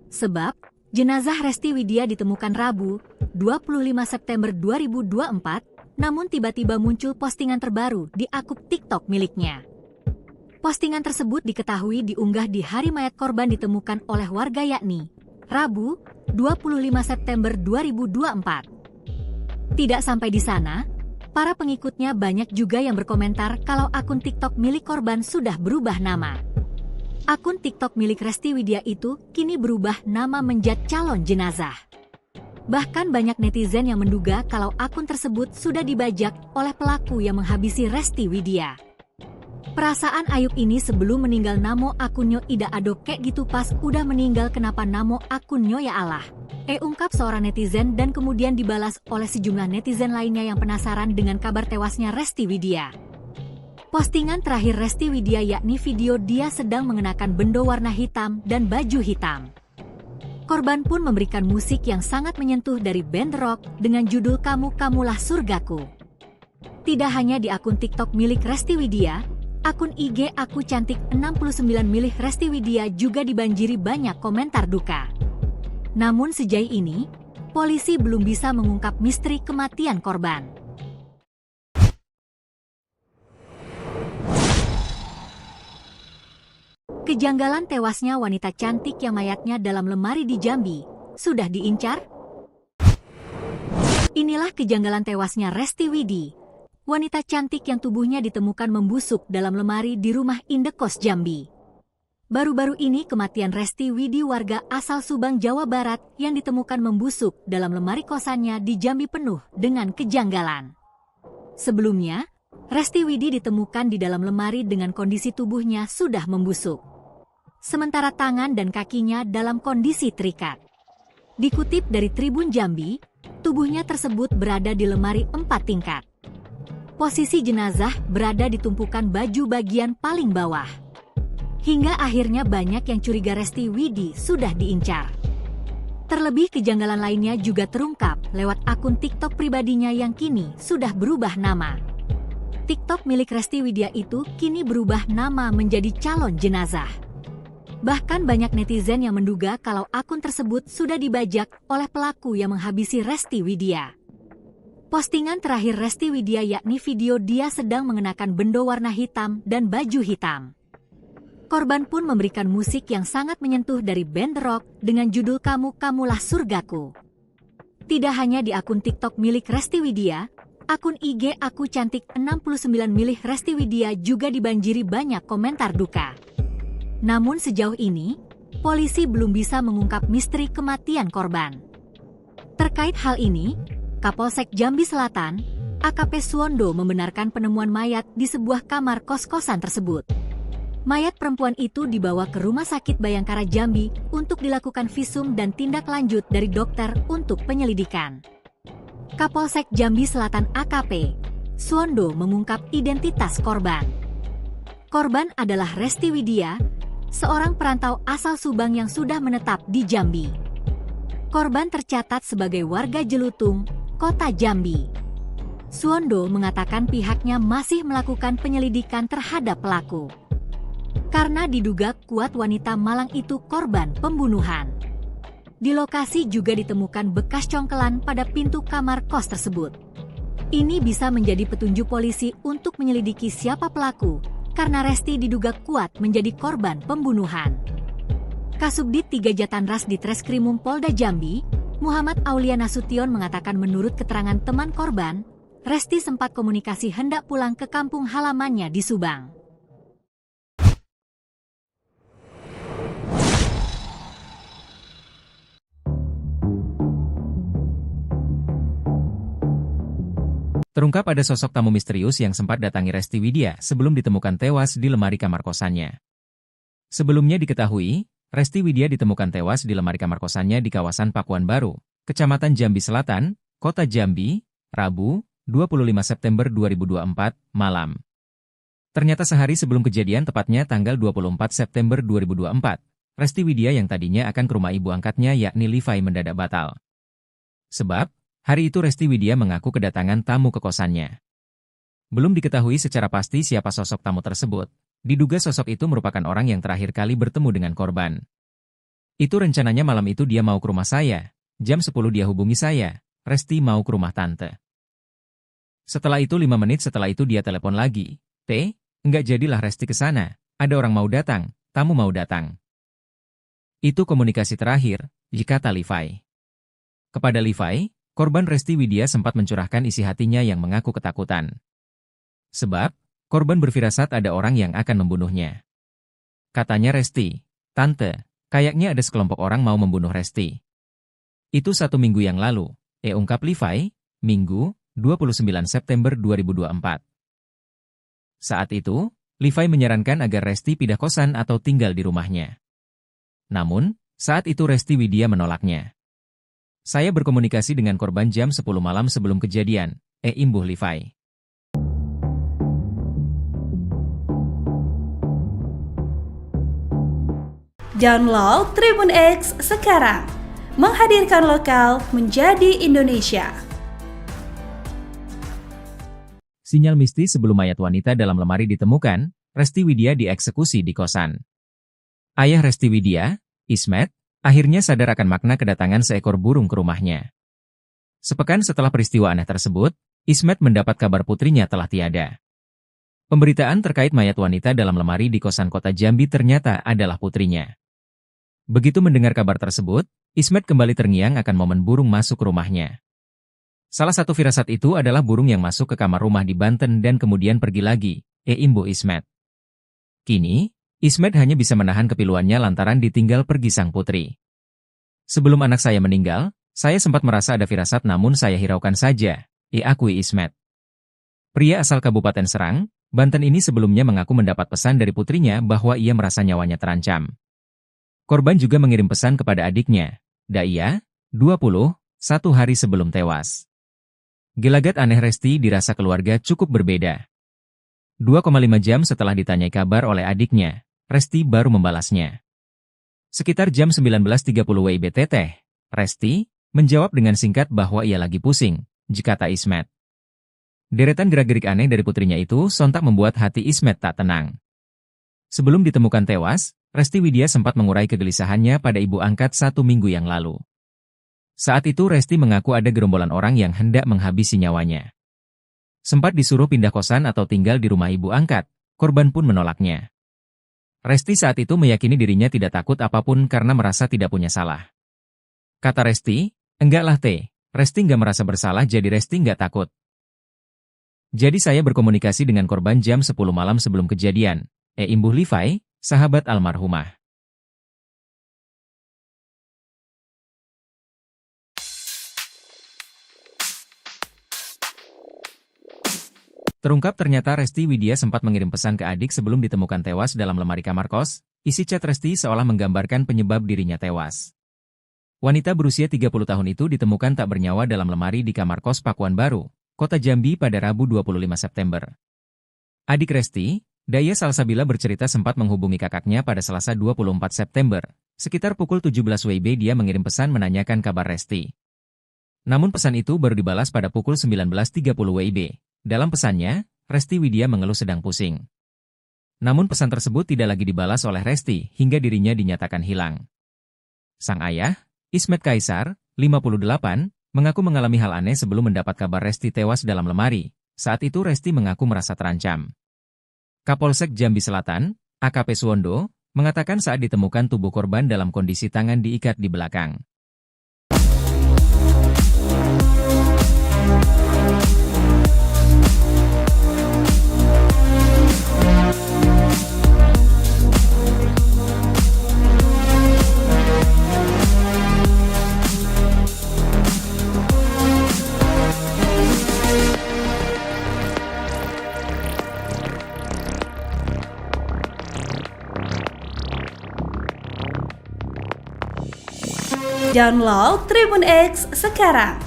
Sebab, jenazah Resti Widya ditemukan Rabu, 25 September 2024, namun tiba-tiba muncul postingan terbaru di akun TikTok miliknya. Postingan tersebut diketahui diunggah di hari mayat korban ditemukan oleh warga yakni Rabu, 25 September 2024. Tidak sampai di sana, para pengikutnya banyak juga yang berkomentar kalau akun TikTok milik korban sudah berubah nama. Akun TikTok milik Resti Widya itu kini berubah nama menjadi calon jenazah. Bahkan banyak netizen yang menduga kalau akun tersebut sudah dibajak oleh pelaku yang menghabisi Resti Widya. Perasaan Ayub ini sebelum meninggal namo akunnya ida ado kek gitu pas udah meninggal kenapa namo akunnya ya Allah. Ungkap seorang netizen dan kemudian dibalas oleh sejumlah netizen lainnya yang penasaran dengan kabar tewasnya Resti Widya. Postingan terakhir Resti Widya yakni video dia sedang mengenakan bendo warna hitam dan baju hitam. Korban pun memberikan musik yang sangat menyentuh dari band rock dengan judul Kamu Kamulah Surgaku. Tidak hanya di akun TikTok milik Resti Widya, akun IG Aku Cantik 69 milik Resti Widya juga dibanjiri banyak komentar duka. Namun sejauh ini, polisi belum bisa mengungkap misteri kematian korban. Kejanggalan tewasnya wanita cantik yang mayatnya dalam lemari di Jambi sudah diincar? Inilah kejanggalan tewasnya Resti Widya, wanita cantik yang tubuhnya ditemukan membusuk dalam lemari di rumah indekos Jambi. Baru-baru ini kematian Resti Widya warga asal Subang, Jawa Barat yang ditemukan membusuk dalam lemari kosannya di Jambi penuh dengan kejanggalan. Sebelumnya, Resti Widya ditemukan di dalam lemari dengan kondisi tubuhnya sudah membusuk. Sementara tangan dan kakinya dalam kondisi terikat. Dikutip dari Tribun Jambi, tubuhnya tersebut berada di lemari 4 tingkat. Posisi jenazah berada di tumpukan baju bagian paling bawah. Hingga akhirnya banyak yang curiga Resti Widya sudah diincar. Terlebih kejanggalan lainnya juga terungkap lewat akun TikTok pribadinya yang kini sudah berubah nama. TikTok milik Resti Widya itu kini berubah nama menjadi calon jenazah. Bahkan banyak netizen yang menduga kalau akun tersebut sudah dibajak oleh pelaku yang menghabisi Resti Widya. Postingan terakhir Resti Widya yakni video dia sedang mengenakan bendo warna hitam dan baju hitam. Korban pun memberikan musik yang sangat menyentuh dari band rock dengan judul Kamu Kamulah Surgaku. Tidak hanya di akun TikTok milik Resti Widya, akun IG Aku Cantik 69 milik Resti Widya juga dibanjiri banyak komentar duka. Namun sejauh ini, polisi belum bisa mengungkap misteri kematian korban. Terkait hal ini, Kapolsek Jambi Selatan, AKP Suwondo membenarkan penemuan mayat di sebuah kamar kos-kosan tersebut. Mayat perempuan itu dibawa ke Rumah Sakit Bayangkara Jambi untuk dilakukan visum dan tindak lanjut dari dokter untuk penyelidikan. Kapolsek Jambi Selatan AKP Suwondo mengungkap identitas korban. Korban adalah Resti Widya, seorang perantau asal Subang yang sudah menetap di Jambi. Korban tercatat sebagai warga Jelutung, Kota Jambi. Suwondo mengatakan pihaknya masih melakukan penyelidikan terhadap pelaku. Karena diduga kuat wanita Malang itu korban pembunuhan. Di lokasi juga ditemukan bekas congkelan pada pintu kamar kos tersebut. Ini bisa menjadi petunjuk polisi untuk menyelidiki siapa pelaku, karena Resti diduga kuat menjadi korban pembunuhan. Kasubdit 3 Jatanras di Treskrimum Polda Jambi, Muhammad Aulia Nasution mengatakan menurut keterangan teman korban, Resti sempat komunikasi hendak pulang ke kampung halamannya di Subang. Terungkap ada sosok tamu misterius yang sempat datangi Resti Widya sebelum ditemukan tewas di lemari kamar kosannya. Sebelumnya diketahui, Resti Widya ditemukan tewas di lemari kamar kosannya di kawasan Pakuan Baru, Kecamatan Jambi Selatan, Kota Jambi, Rabu, 25 September 2024, malam. Ternyata sehari sebelum kejadian tepatnya tanggal 24 September 2024, Resti Widya yang tadinya akan ke rumah ibu angkatnya yakni Livai mendadak batal. Sebab, hari itu Resti Widya mengaku kedatangan tamu ke kosannya. Belum diketahui secara pasti siapa sosok tamu tersebut. Diduga sosok itu merupakan orang yang terakhir kali bertemu dengan korban. Itu rencananya malam itu dia mau ke rumah saya. Jam 10 dia hubungi saya. Resti mau ke rumah tante. Setelah itu 5 menit setelah itu dia telepon lagi. Enggak jadilah Resti ke sana. Ada orang mau datang. Tamu mau datang. Itu komunikasi terakhir, kata Livai. Kepada Livai, korban Resti Widya sempat mencurahkan isi hatinya yang mengaku ketakutan. Sebab, korban berfirasat ada orang yang akan membunuhnya. Katanya Resti, "Tante, kayaknya ada sekelompok orang mau membunuh Resti." Itu 1 minggu yang lalu, ungkap Levi, Minggu, 29 September 2024. Saat itu, Levi menyarankan agar Resti pindah kosan atau tinggal di rumahnya. Namun, saat itu Resti Widya menolaknya. Saya berkomunikasi dengan korban jam 10 malam sebelum kejadian, imbuh Levi. Download Tribun X sekarang, menghadirkan lokal menjadi Indonesia. Sinyal mistis sebelum mayat wanita dalam lemari ditemukan, Resti Widya dieksekusi di kosan. Ayah Resti Widya, Ismet, akhirnya sadar akan makna kedatangan seekor burung ke rumahnya. Sepekan setelah peristiwa aneh tersebut, Ismet mendapat kabar putrinya telah tiada. Pemberitaan terkait mayat wanita dalam lemari di kosan kota Jambi ternyata adalah putrinya. Begitu mendengar kabar tersebut, Ismet kembali terngiang akan momen burung masuk ke rumahnya. Salah satu firasat itu adalah burung yang masuk ke kamar rumah di Banten dan kemudian pergi lagi, imbuh Ismet. Kini, Ismet hanya bisa menahan kepiluannya lantaran ditinggal pergi sang putri. "Sebelum anak saya meninggal, saya sempat merasa ada firasat namun saya hiraukan saja," akui Ismet. Pria asal Kabupaten Serang, Banten ini sebelumnya mengaku mendapat pesan dari putrinya bahwa ia merasa nyawanya terancam. Korban juga mengirim pesan kepada adiknya, Daya, 20, 1 hari sebelum tewas. Gelagat aneh Resti dirasa keluarga cukup berbeda. 2,5 jam setelah ditanyai kabar oleh adiknya, Resti baru membalasnya. Sekitar jam 19.30 WIB, Resti menjawab dengan singkat bahwa ia lagi pusing, kata Ismet. Deretan gerak-gerik aneh dari putrinya itu sontak membuat hati Ismet tak tenang. Sebelum ditemukan tewas, Resti Widya sempat mengurai kegelisahannya pada ibu angkat 1 minggu yang lalu. Saat itu Resti mengaku ada gerombolan orang yang hendak menghabisi nyawanya. Sempat disuruh pindah kosan atau tinggal di rumah ibu angkat, korban pun menolaknya. Resti saat itu meyakini dirinya tidak takut apapun karena merasa tidak punya salah. Kata Resti, "Enggaklah Resti nggak merasa bersalah jadi Resti nggak takut." Jadi saya berkomunikasi dengan korban jam 10 malam sebelum kejadian, imbuh Levi, sahabat almarhumah. Terungkap ternyata Resti Widya sempat mengirim pesan ke adik sebelum ditemukan tewas dalam lemari kamar kos. Isi chat Resti seolah menggambarkan penyebab dirinya tewas. Wanita berusia 30 tahun itu ditemukan tak bernyawa dalam lemari di kamar kos Pakuan Baru, Kota Jambi pada Rabu 25 September. Adik Resti, Daya Salsabila bercerita sempat menghubungi kakaknya pada Selasa 24 September. Sekitar pukul 17 WIB dia mengirim pesan menanyakan kabar Resti. Namun pesan itu baru dibalas pada pukul 19.30 WIB. Dalam pesannya, Resti Widya mengeluh sedang pusing. Namun pesan tersebut tidak lagi dibalas oleh Resti hingga dirinya dinyatakan hilang. Sang ayah, Ismet Kaisar, 58, mengaku mengalami hal aneh sebelum mendapat kabar Resti tewas dalam lemari. Saat itu Resti mengaku merasa terancam. Kapolsek Jambi Selatan, AKP Suwondo, mengatakan saat ditemukan tubuh korban dalam kondisi tangan diikat di belakang. Download Tribun X sekarang,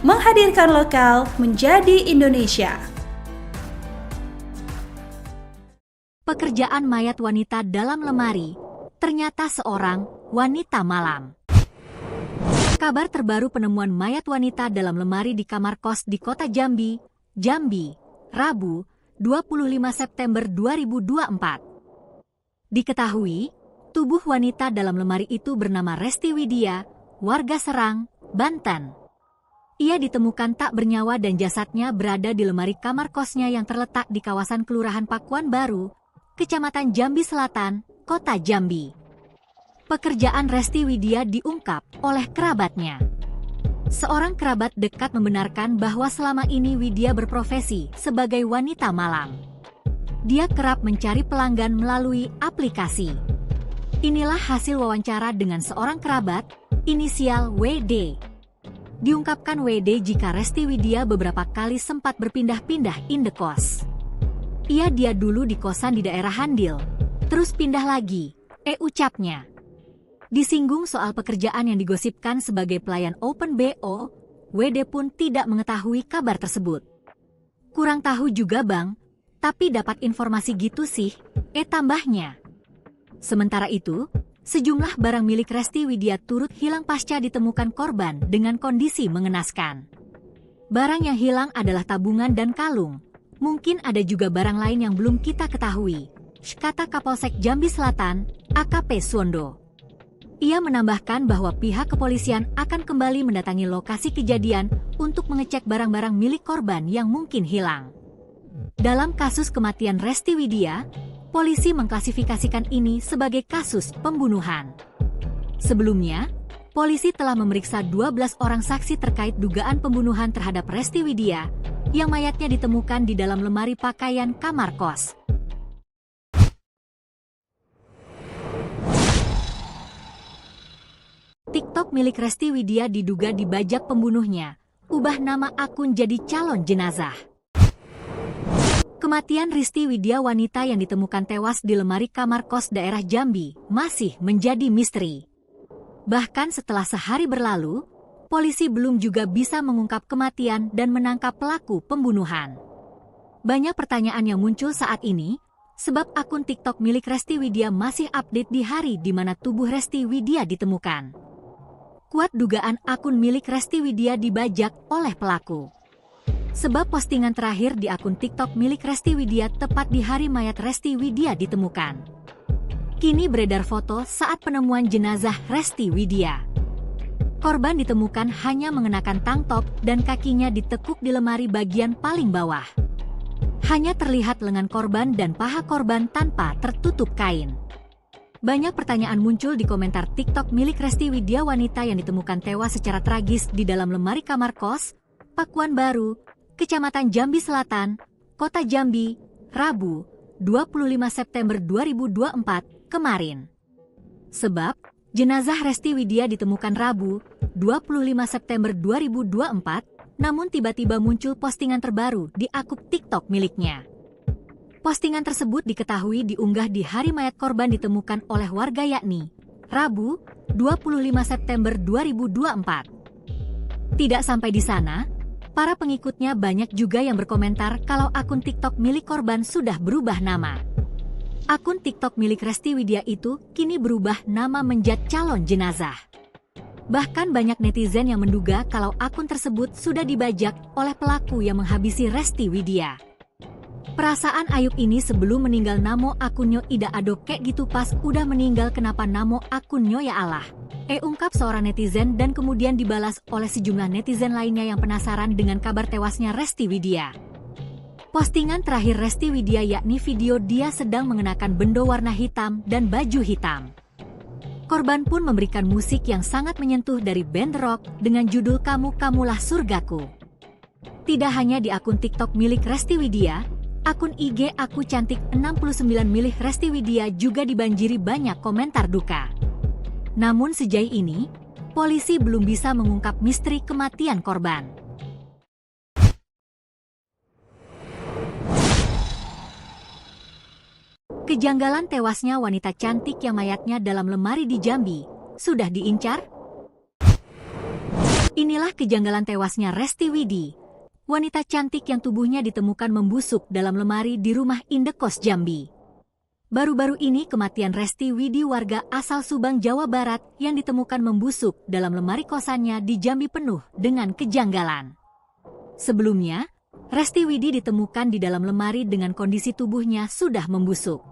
menghadirkan lokal menjadi Indonesia. Pekerjaan mayat wanita dalam lemari, ternyata seorang wanita malam. Kabar terbaru penemuan mayat wanita dalam lemari di kamar kos di kota Jambi, Rabu, 25 September 2024. Diketahui, tubuh wanita dalam lemari itu bernama Resti Widya, warga Serang, Banten. Ia ditemukan tak bernyawa dan jasadnya berada di lemari kamar kosnya yang terletak di kawasan Kelurahan Pakuan Baru, Kecamatan Jambi Selatan, Kota Jambi. Pekerjaan Resti Widya diungkap oleh kerabatnya. Seorang kerabat dekat membenarkan bahwa selama ini Widya berprofesi sebagai wanita malam. Dia kerap mencari pelanggan melalui aplikasi. Inilah hasil wawancara dengan seorang kerabat, inisial WD. Diungkapkan WD jika Resty Widya beberapa kali sempat berpindah-pindah indekos. Dia dulu di kosan di daerah Handil, terus pindah lagi, ucapnya. Disinggung soal pekerjaan yang digosipkan sebagai pelayan Open BO, WD pun tidak mengetahui kabar tersebut. Kurang tahu juga bang, tapi dapat informasi gitu sih, tambahnya. Sementara itu, sejumlah barang milik Resty Widya turut hilang pasca ditemukan korban dengan kondisi mengenaskan. Barang yang hilang adalah tabungan dan kalung. Mungkin ada juga barang lain yang belum kita ketahui, kata Kapolsek Jambi Selatan, AKP Suwondo. Ia menambahkan bahwa pihak kepolisian akan kembali mendatangi lokasi kejadian untuk mengecek barang-barang milik korban yang mungkin hilang. Dalam kasus kematian Resty Widya, polisi mengklasifikasikan ini sebagai kasus pembunuhan. Sebelumnya, polisi telah memeriksa 12 orang saksi terkait dugaan pembunuhan terhadap Resty Widya, yang mayatnya ditemukan di dalam lemari pakaian kamar kos. TikTok milik Resty Widya diduga dibajak pembunuhnya, ubah nama akun jadi calon jenazah. Kematian Resty Widya, wanita yang ditemukan tewas di lemari kamar kos daerah Jambi, masih menjadi misteri. Bahkan setelah sehari berlalu, polisi belum juga bisa mengungkap kematian dan menangkap pelaku pembunuhan. Banyak pertanyaan yang muncul saat ini, sebab akun TikTok milik Resty Widya masih update di hari di mana tubuh Resty Widya ditemukan. Kuat dugaan akun milik Resty Widya dibajak oleh pelaku. Sebab postingan terakhir di akun TikTok milik Resty Widya tepat di hari mayat Resty Widya ditemukan. Kini beredar foto saat penemuan jenazah Resty Widya. Korban ditemukan hanya mengenakan tank top dan kakinya ditekuk di lemari bagian paling bawah. Hanya terlihat lengan korban dan paha korban tanpa tertutup kain. Banyak pertanyaan muncul di komentar TikTok milik Resty Widya, wanita yang ditemukan tewas secara tragis di dalam lemari kamar kos, Pakuan Baru, Kecamatan Jambi Selatan, Kota Jambi, Rabu, 25 September 2024, kemarin. Sebab, jenazah Resty Widya ditemukan Rabu, 25 September 2024, namun tiba-tiba muncul postingan terbaru di akun TikTok miliknya. Postingan tersebut diketahui diunggah di hari mayat korban ditemukan oleh warga, yakni Rabu, 25 September 2024. Tidak sampai di sana, para pengikutnya banyak juga yang berkomentar kalau akun TikTok milik korban sudah berubah nama. Akun TikTok milik Resty Widya itu kini berubah nama menjadi calon jenazah. Bahkan banyak netizen yang menduga kalau akun tersebut sudah dibajak oleh pelaku yang menghabisi Resty Widya. Perasaan Ayub ini sebelum meninggal namo akunnya ida ado kek gitu, pas udah meninggal kenapa namo akunnya ya Allah. Ungkap seorang netizen dan kemudian dibalas oleh sejumlah netizen lainnya yang penasaran dengan kabar tewasnya Resty Widya. Postingan terakhir Resty Widya yakni video dia sedang mengenakan bendo warna hitam dan baju hitam. Korban pun memberikan musik yang sangat menyentuh dari band rock dengan judul Kamulah Surgaku. Tidak hanya di akun TikTok milik Resty Widya, akun IG Aku Cantik 69 milik Resty Widya juga dibanjiri banyak komentar duka. Namun sejauh ini, polisi belum bisa mengungkap misteri kematian korban. Kejanggalan tewasnya wanita cantik yang mayatnya dalam lemari di Jambi sudah diincar? Inilah kejanggalan tewasnya Resty Widya, wanita cantik yang tubuhnya ditemukan membusuk dalam lemari di rumah indekos Jambi. Baru-baru ini kematian Resty Widya, warga asal Subang, Jawa Barat, yang ditemukan membusuk dalam lemari kosannya di Jambi penuh dengan kejanggalan. Sebelumnya, Resty Widya ditemukan di dalam lemari dengan kondisi tubuhnya sudah membusuk.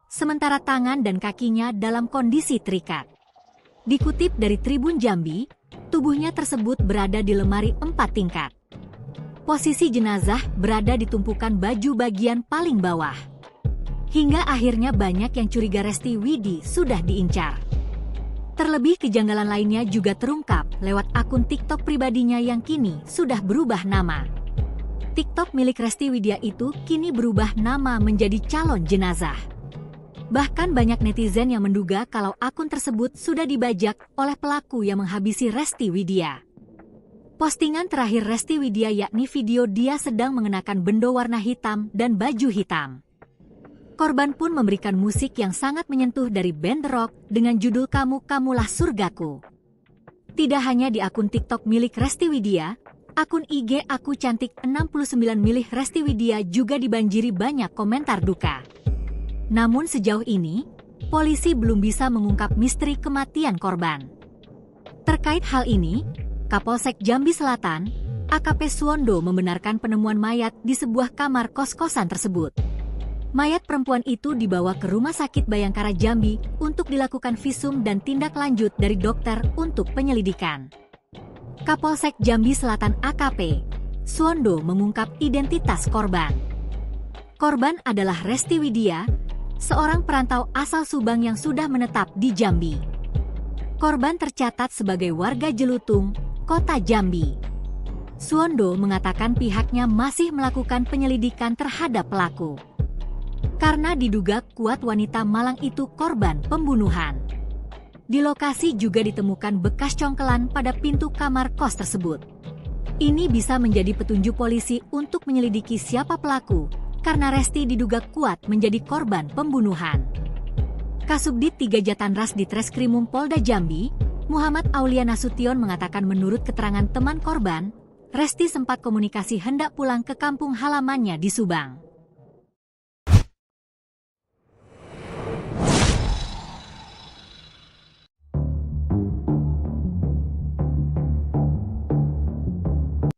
Sementara tangan dan kakinya dalam kondisi terikat. Dikutip dari Tribun Jambi, tubuhnya tersebut berada di lemari 4 tingkat. Posisi jenazah berada di tumpukan baju bagian paling bawah. Hingga akhirnya banyak yang curiga Resty Widya sudah diincar. Terlebih kejanggalan lainnya juga terungkap lewat akun TikTok pribadinya yang kini sudah berubah nama. TikTok milik Resty Widya itu kini berubah nama menjadi calon jenazah. Bahkan banyak netizen yang menduga kalau akun tersebut sudah dibajak oleh pelaku yang menghabisi Resty Widya. Postingan terakhir Resty Widya yakni video dia sedang mengenakan bendo warna hitam dan baju hitam. Korban pun memberikan musik yang sangat menyentuh dari band rock dengan judul Kamu Kamulah Surgaku. Tidak hanya di akun TikTok milik Resty Widya, akun IG Aku Cantik 69 milik Resty Widya juga dibanjiri banyak komentar duka. Namun sejauh ini, polisi belum bisa mengungkap misteri kematian korban. Terkait hal ini, Kapolsek Jambi Selatan, AKP Suwondo membenarkan penemuan mayat di sebuah kamar kos-kosan tersebut. Mayat perempuan itu dibawa ke Rumah Sakit Bayangkara Jambi untuk dilakukan visum dan tindak lanjut dari dokter untuk penyelidikan. Kapolsek Jambi Selatan AKP Suwondo mengungkap identitas korban. Korban adalah Resty Widya, seorang perantau asal Subang yang sudah menetap di Jambi. Korban tercatat sebagai warga Jelutung, Kota Jambi. Suwondo mengatakan pihaknya masih melakukan penyelidikan terhadap pelaku. Karena diduga kuat wanita Malang itu korban pembunuhan. Di lokasi juga ditemukan bekas congkelan pada pintu kamar kos tersebut. Ini bisa menjadi petunjuk polisi untuk menyelidiki siapa pelaku, karena Resty diduga kuat menjadi korban pembunuhan. Kasubdit 3 Jatanras di Treskrimum Polda Jambi, Muhammad Aulia Nasution mengatakan menurut keterangan teman korban, Resty sempat komunikasi hendak pulang ke kampung halamannya di Subang.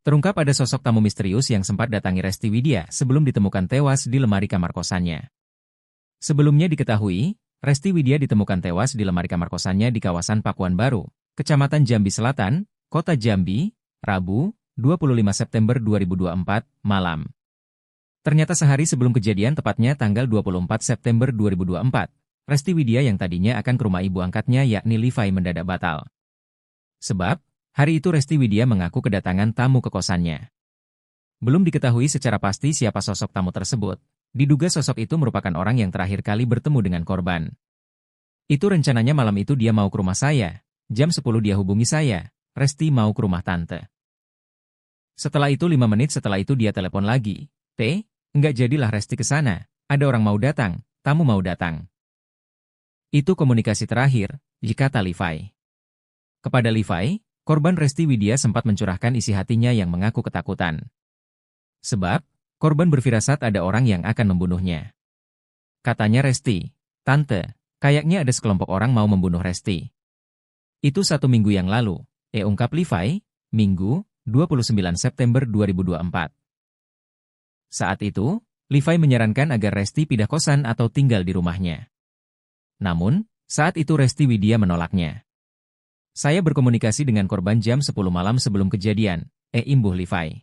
Terungkap ada sosok tamu misterius yang sempat datangi Resty Widya sebelum ditemukan tewas di lemari kamar kosannya. Sebelumnya diketahui, Resty Widya ditemukan tewas di lemari kamar kosannya di kawasan Pakuan Baru, Kecamatan Jambi Selatan, Kota Jambi, Rabu, 25 September 2024, malam. Ternyata sehari sebelum kejadian tepatnya tanggal 24 September 2024, Resty Widya yang tadinya akan ke rumah ibu angkatnya yakni Livai mendadak batal. Sebab, hari itu Resty Widya mengaku kedatangan tamu ke kosannya. Belum diketahui secara pasti siapa sosok tamu tersebut. Diduga sosok itu merupakan orang yang terakhir kali bertemu dengan korban. Itu rencananya malam itu dia mau ke rumah saya. Jam 10 dia hubungi saya. Resty mau ke rumah tante. Setelah itu 5 menit setelah itu dia telepon lagi. Enggak jadilah Resty ke sana. Ada orang mau datang, tamu mau datang. Itu komunikasi terakhir, kata Livai. Kepada Livai, korban Resty Widya sempat mencurahkan isi hatinya yang mengaku ketakutan. Sebab, korban berfirasat ada orang yang akan membunuhnya. Katanya Resty, "Tante, kayaknya ada sekelompok orang mau membunuh Resty." Itu 1 minggu yang lalu, ungkap Livai, Minggu, 29 September 2024. Saat itu, Livai menyarankan agar Resty pindah kosan atau tinggal di rumahnya. Namun, saat itu Resty Widya menolaknya. Saya berkomunikasi dengan korban jam 10 malam sebelum kejadian, imbuh Livai.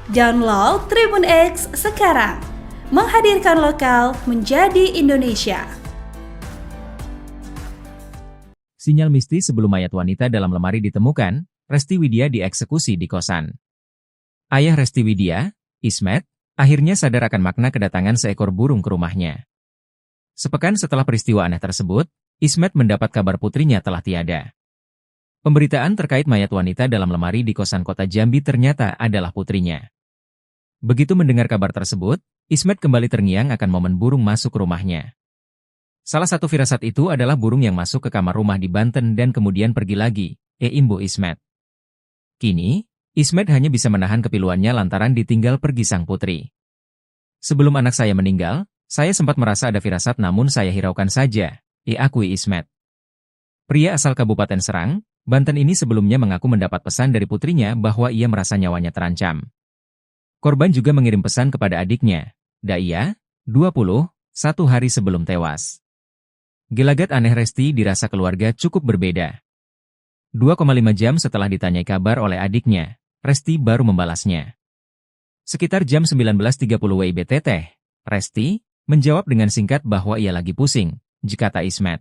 Download Tribun X sekarang, menghadirkan lokal menjadi Indonesia. Sinyal mistis sebelum mayat wanita dalam lemari ditemukan, Resty Widya dieksekusi di kosan. Ayah Resty Widya, Ismet, akhirnya sadar akan makna kedatangan seekor burung ke rumahnya. Sepekan setelah peristiwa aneh tersebut, Ismet mendapat kabar putrinya telah tiada. Pemberitaan terkait mayat wanita dalam lemari di kosan Kota Jambi ternyata adalah putrinya. Begitu mendengar kabar tersebut, Ismet kembali terngiang akan momen burung masuk ke rumahnya. Salah satu firasat itu adalah burung yang masuk ke kamar rumah di Banten dan kemudian pergi lagi, imbuh Ismet. Kini, Ismet hanya bisa menahan kepiluannya lantaran ditinggal pergi sang putri. Sebelum anak saya meninggal, saya sempat merasa ada firasat namun saya hiraukan saja, akui Ismet. Pria asal Kabupaten Serang, Banten ini sebelumnya mengaku mendapat pesan dari putrinya bahwa ia merasa nyawanya terancam. Korban juga mengirim pesan kepada adiknya, Daya, 20, 1 hari sebelum tewas. Gelagat aneh Resty dirasa keluarga cukup berbeda. 2,5 jam setelah ditanyai kabar oleh adiknya, Resty baru membalasnya. Sekitar jam 19.30 WIBT, Resty menjawab dengan singkat bahwa ia lagi pusing, kata Ismet.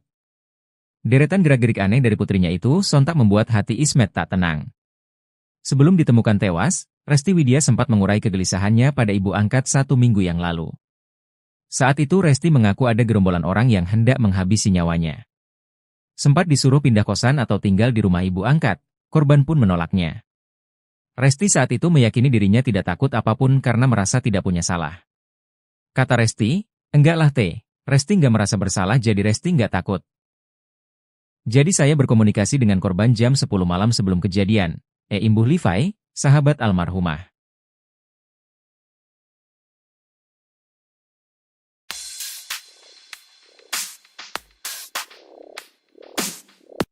Deretan gerak-gerik aneh dari putrinya itu sontak membuat hati Ismet tak tenang. Sebelum ditemukan tewas, Resti Widya sempat mengurai kegelisahannya pada ibu angkat 1 minggu yang lalu. Saat itu Resti mengaku ada gerombolan orang yang hendak menghabisi nyawanya. Sempat disuruh pindah kosan atau tinggal di rumah ibu angkat, korban pun menolaknya. Resti saat itu meyakini dirinya tidak takut apapun karena merasa tidak punya salah. Kata Resti, enggak lah teh, Resti nggak merasa bersalah jadi Resti nggak takut. Jadi saya berkomunikasi dengan korban jam 10 malam sebelum kejadian, imbuh Levi, sahabat almarhumah.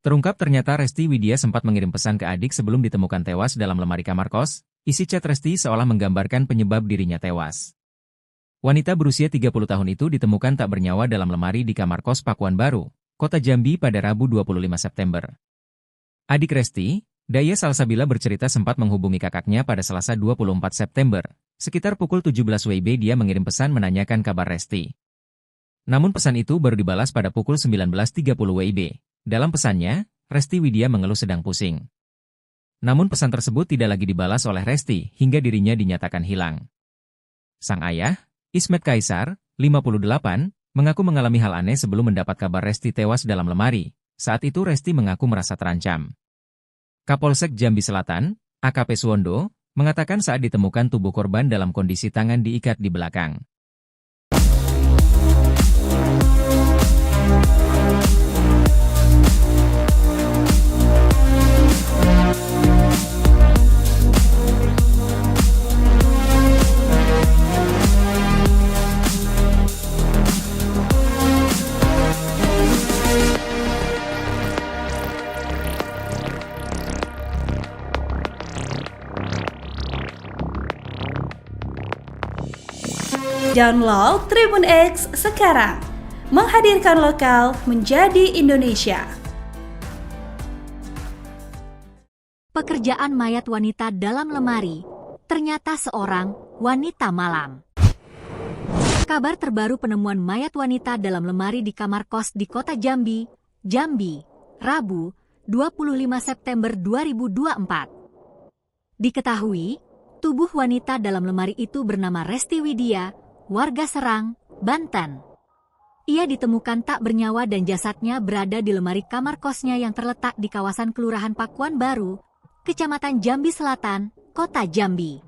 Terungkap ternyata Resti Widya sempat mengirim pesan ke adik sebelum ditemukan tewas dalam lemari kamar kos. Isi chat Resti seolah menggambarkan penyebab dirinya tewas. Wanita berusia 30 tahun itu ditemukan tak bernyawa dalam lemari di kamar kos Pakuan Baru, Kota Jambi pada Rabu 25 September. Adik Resti, Daya Salsabila bercerita sempat menghubungi kakaknya pada Selasa 24 September. Sekitar pukul 17 WIB dia mengirim pesan menanyakan kabar Resti. Namun pesan itu baru dibalas pada pukul 19.30 WIB. Dalam pesannya, Resti Widya mengeluh sedang pusing. Namun pesan tersebut tidak lagi dibalas oleh Resti hingga dirinya dinyatakan hilang. Sang ayah, Ismet Kaisar, 58, mengaku mengalami hal aneh sebelum mendapat kabar Resti tewas dalam lemari. Saat itu Resti mengaku merasa terancam. Kapolsek Jambi Selatan, AKP Suwondo, mengatakan saat ditemukan tubuh korban dalam kondisi tangan diikat di belakang. Download Tribun X sekarang, menghadirkan lokal menjadi Indonesia. Pekerjaan mayat wanita dalam lemari, ternyata seorang wanita malam. Kabar terbaru penemuan mayat wanita dalam lemari di kamar kos di Kota Jambi, Jambi, Rabu, 25 September 2024. Diketahui, tubuh wanita dalam lemari itu bernama Resti Widya, warga Serang, Banten. Ia ditemukan tak bernyawa dan jasadnya berada di lemari kamar kosnya yang terletak di kawasan Kelurahan Pakuan Baru, Kecamatan Jambi Selatan, Kota Jambi.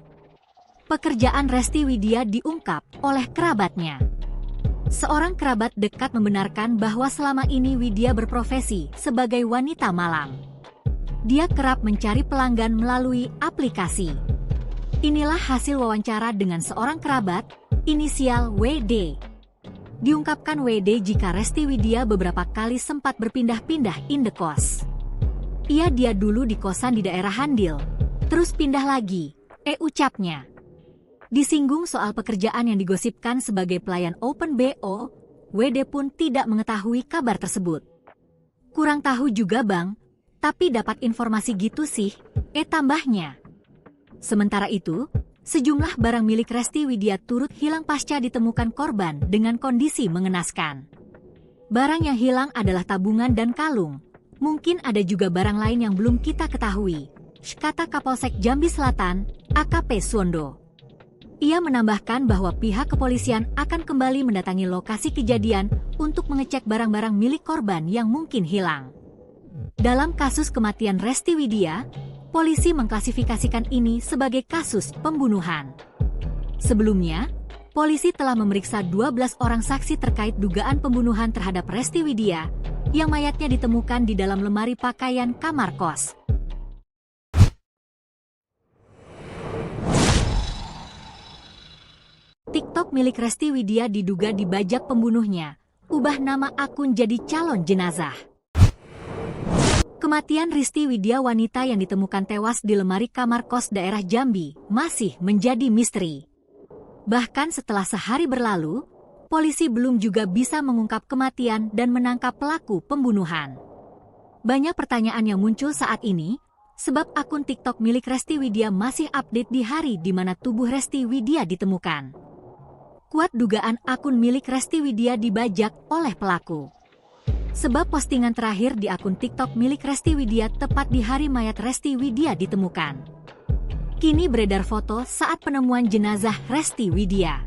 Pekerjaan Resti Widya diungkap oleh kerabatnya. Seorang kerabat dekat membenarkan bahwa selama ini Widya berprofesi sebagai wanita malam. Dia kerap mencari pelanggan melalui aplikasi. Inilah hasil wawancara dengan seorang kerabat, inisial WD. Diungkapkan WD jika Resti Widya beberapa kali sempat berpindah-pindah indekos. Dia dulu di kosan di daerah Handil, terus pindah lagi, ucapnya. Disinggung soal pekerjaan yang digosipkan sebagai pelayan Open BO, WD pun tidak mengetahui kabar tersebut. Kurang tahu juga bang, tapi dapat informasi gitu sih, tambahnya. Sementara itu, sejumlah barang milik Resti Widya turut hilang pasca ditemukan korban dengan kondisi mengenaskan. Barang yang hilang adalah tabungan dan kalung. Mungkin ada juga barang lain yang belum kita ketahui, kata Kapolsek Jambi Selatan, AKP Suwondo. Ia menambahkan bahwa pihak kepolisian akan kembali mendatangi lokasi kejadian untuk mengecek barang-barang milik korban yang mungkin hilang. Dalam kasus kematian Resti Widya, polisi mengklasifikasikan ini sebagai kasus pembunuhan. Sebelumnya, polisi telah memeriksa 12 orang saksi terkait dugaan pembunuhan terhadap Resti Widya, yang mayatnya ditemukan di dalam lemari pakaian kamar kos. TikTok milik Resti Widya diduga dibajak pembunuhnya, ubah nama akun jadi calon jenazah. Kematian Resti Widya, wanita yang ditemukan tewas di lemari kamar kos daerah Jambi, masih menjadi misteri. Bahkan setelah sehari berlalu, polisi belum juga bisa mengungkap kematian dan menangkap pelaku pembunuhan. Banyak pertanyaan yang muncul saat ini, sebab akun TikTok milik Resti Widya masih update di hari di mana tubuh Resti Widya ditemukan. Kuat dugaan akun milik Resti Widya dibajak oleh pelaku. Sebab postingan terakhir di akun TikTok milik Resti Widya tepat di hari mayat Resti Widya ditemukan. Kini beredar foto saat penemuan jenazah Resti Widya.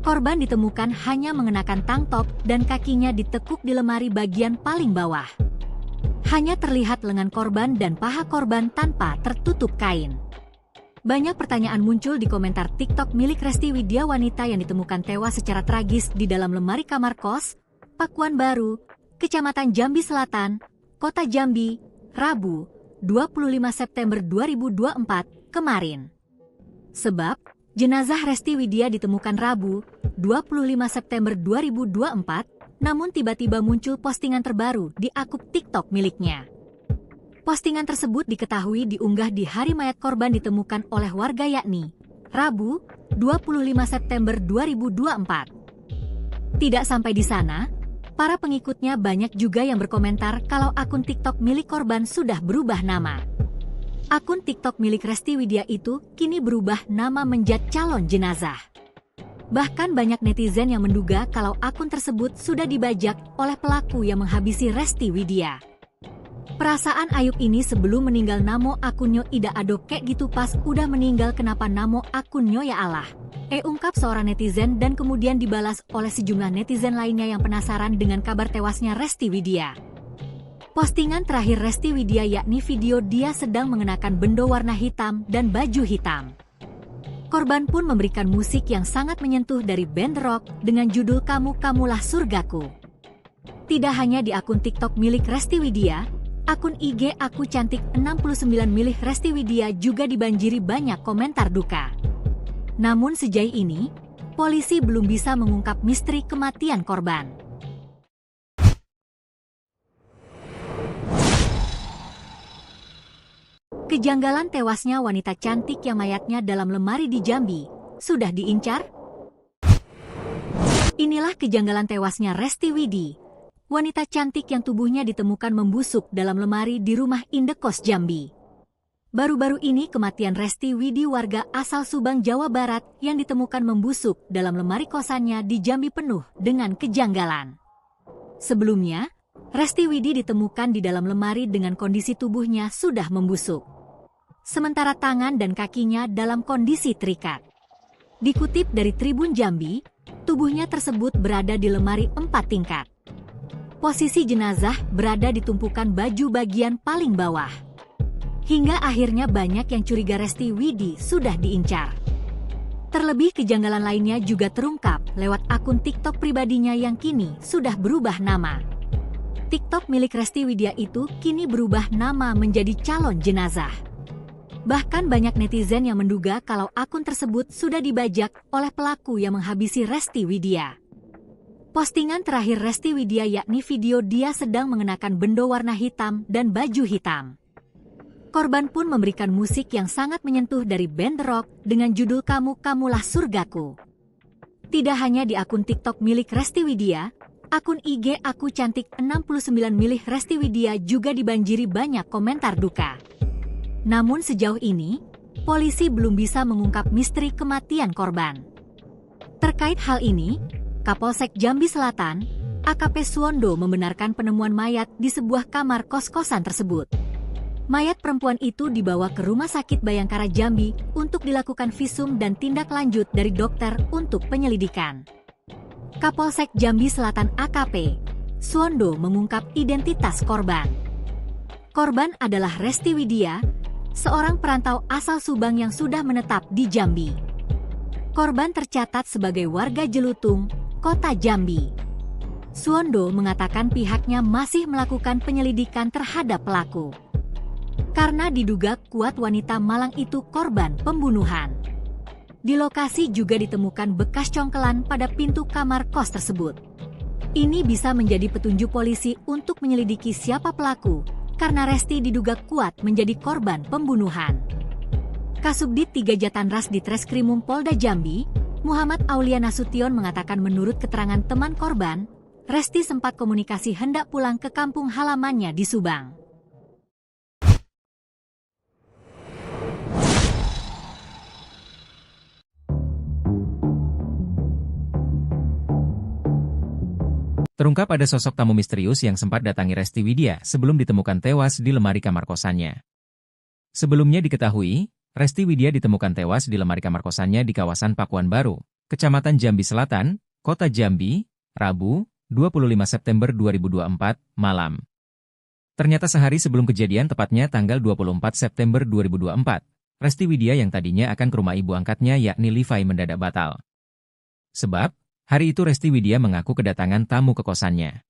Korban ditemukan hanya mengenakan tank top dan kakinya ditekuk di lemari bagian paling bawah. Hanya terlihat lengan korban dan paha korban tanpa tertutup kain. Banyak pertanyaan muncul di komentar TikTok milik Resti Widya, wanita yang ditemukan tewas secara tragis di dalam lemari kamar kos, Pakuan Baru, Kecamatan Jambi Selatan, Kota Jambi, Rabu, 25 September 2024 kemarin. Sebab, jenazah Resti Widya ditemukan Rabu, 25 September 2024, namun tiba-tiba muncul postingan terbaru di akun TikTok miliknya. Postingan tersebut diketahui diunggah di hari mayat korban ditemukan oleh warga, yakni Rabu, 25 September 2024. Tidak sampai di sana, para pengikutnya banyak juga yang berkomentar kalau akun TikTok milik korban sudah berubah nama. Akun TikTok milik Resti Widya itu kini berubah nama menjadi calon jenazah. Bahkan banyak netizen yang menduga kalau akun tersebut sudah dibajak oleh pelaku yang menghabisi Resti Widya. Perasaan Ayub ini sebelum meninggal namo akunnya ida adok gitu, pas udah meninggal kenapa namo akunnya ya Allah. Ungkap seorang netizen, dan kemudian dibalas oleh sejumlah netizen lainnya yang penasaran dengan kabar tewasnya Resti Widya. Postingan terakhir Resti Widya yakni video dia sedang mengenakan bendo warna hitam dan baju hitam. Korban pun memberikan musik yang sangat menyentuh dari band rock dengan judul Kamulah Surgaku. Tidak hanya di akun TikTok milik Resti Widya, akun IG Aku Cantik 69 milik Resti Widya juga dibanjiri banyak komentar duka. Namun sejauh ini, polisi belum bisa mengungkap misteri kematian korban. Kejanggalan tewasnya wanita cantik yang mayatnya dalam lemari di Jambi sudah diincar? Inilah kejanggalan tewasnya Resti Widya, wanita cantik yang tubuhnya ditemukan membusuk dalam lemari di rumah indekos Jambi. Baru-baru ini kematian Resti Widya, warga asal Subang, Jawa Barat, yang ditemukan membusuk dalam lemari kosannya di Jambi penuh dengan kejanggalan. Sebelumnya, Resti Widya ditemukan di dalam lemari dengan kondisi tubuhnya sudah membusuk. Sementara tangan dan kakinya dalam kondisi terikat. Dikutip dari Tribun Jambi, tubuhnya tersebut berada di lemari 4 tingkat. Posisi jenazah berada di tumpukan baju bagian paling bawah. Hingga akhirnya banyak yang curiga Resti Widya sudah diincar. Terlebih kejanggalan lainnya juga terungkap lewat akun TikTok pribadinya yang kini sudah berubah nama. TikTok milik Resti Widya itu kini berubah nama menjadi calon jenazah. Bahkan banyak netizen yang menduga kalau akun tersebut sudah dibajak oleh pelaku yang menghabisi Resti Widya. Postingan terakhir Resti Widya yakni video dia sedang mengenakan bendo warna hitam dan baju hitam. Korban pun memberikan musik yang sangat menyentuh dari band rock dengan judul Kamulah Surgaku. Tidak hanya di akun TikTok milik Resti Widya, akun IG Aku Cantik 69 milik Resti Widya juga dibanjiri banyak komentar duka. Namun sejauh ini, polisi belum bisa mengungkap misteri kematian korban. Terkait hal ini, Kapolsek Jambi Selatan, AKP Suwondo, membenarkan penemuan mayat di sebuah kamar kos-kosan tersebut. Mayat perempuan itu dibawa ke Rumah Sakit Bayangkara Jambi untuk dilakukan visum dan tindak lanjut dari dokter untuk penyelidikan. Kapolsek Jambi Selatan AKP Suwondo mengungkap identitas korban. Korban adalah Resti Widya, seorang perantau asal Subang yang sudah menetap di Jambi. Korban tercatat sebagai warga Jelutung, Kota Jambi. Suwondo mengatakan pihaknya masih melakukan penyelidikan terhadap pelaku. Karena diduga kuat wanita Malang itu korban pembunuhan. Di lokasi juga ditemukan bekas congkelan pada pintu kamar kos tersebut. Ini bisa menjadi petunjuk polisi untuk menyelidiki siapa pelaku, karena Resti diduga kuat menjadi korban pembunuhan. Kasubdit 3 Jatanras di Treskrimum Polda Jambi, Muhammad Aulia Nasution mengatakan menurut keterangan teman korban, Resti sempat komunikasi hendak pulang ke kampung halamannya di Subang. Terungkap ada sosok tamu misterius yang sempat datangi Resti Widya sebelum ditemukan tewas di lemari kamar kosannya. Sebelumnya diketahui, Resti Widya ditemukan tewas di lemari kamar kosannya di kawasan Pakuan Baru, Kecamatan Jambi Selatan, Kota Jambi, Rabu, 25 September 2024, malam. Ternyata sehari sebelum kejadian, tepatnya tanggal 24 September 2024, Resti Widya yang tadinya akan ke rumah ibu angkatnya yakni Livai mendadak batal. Sebab, hari itu Resti Widya mengaku kedatangan tamu ke kosannya.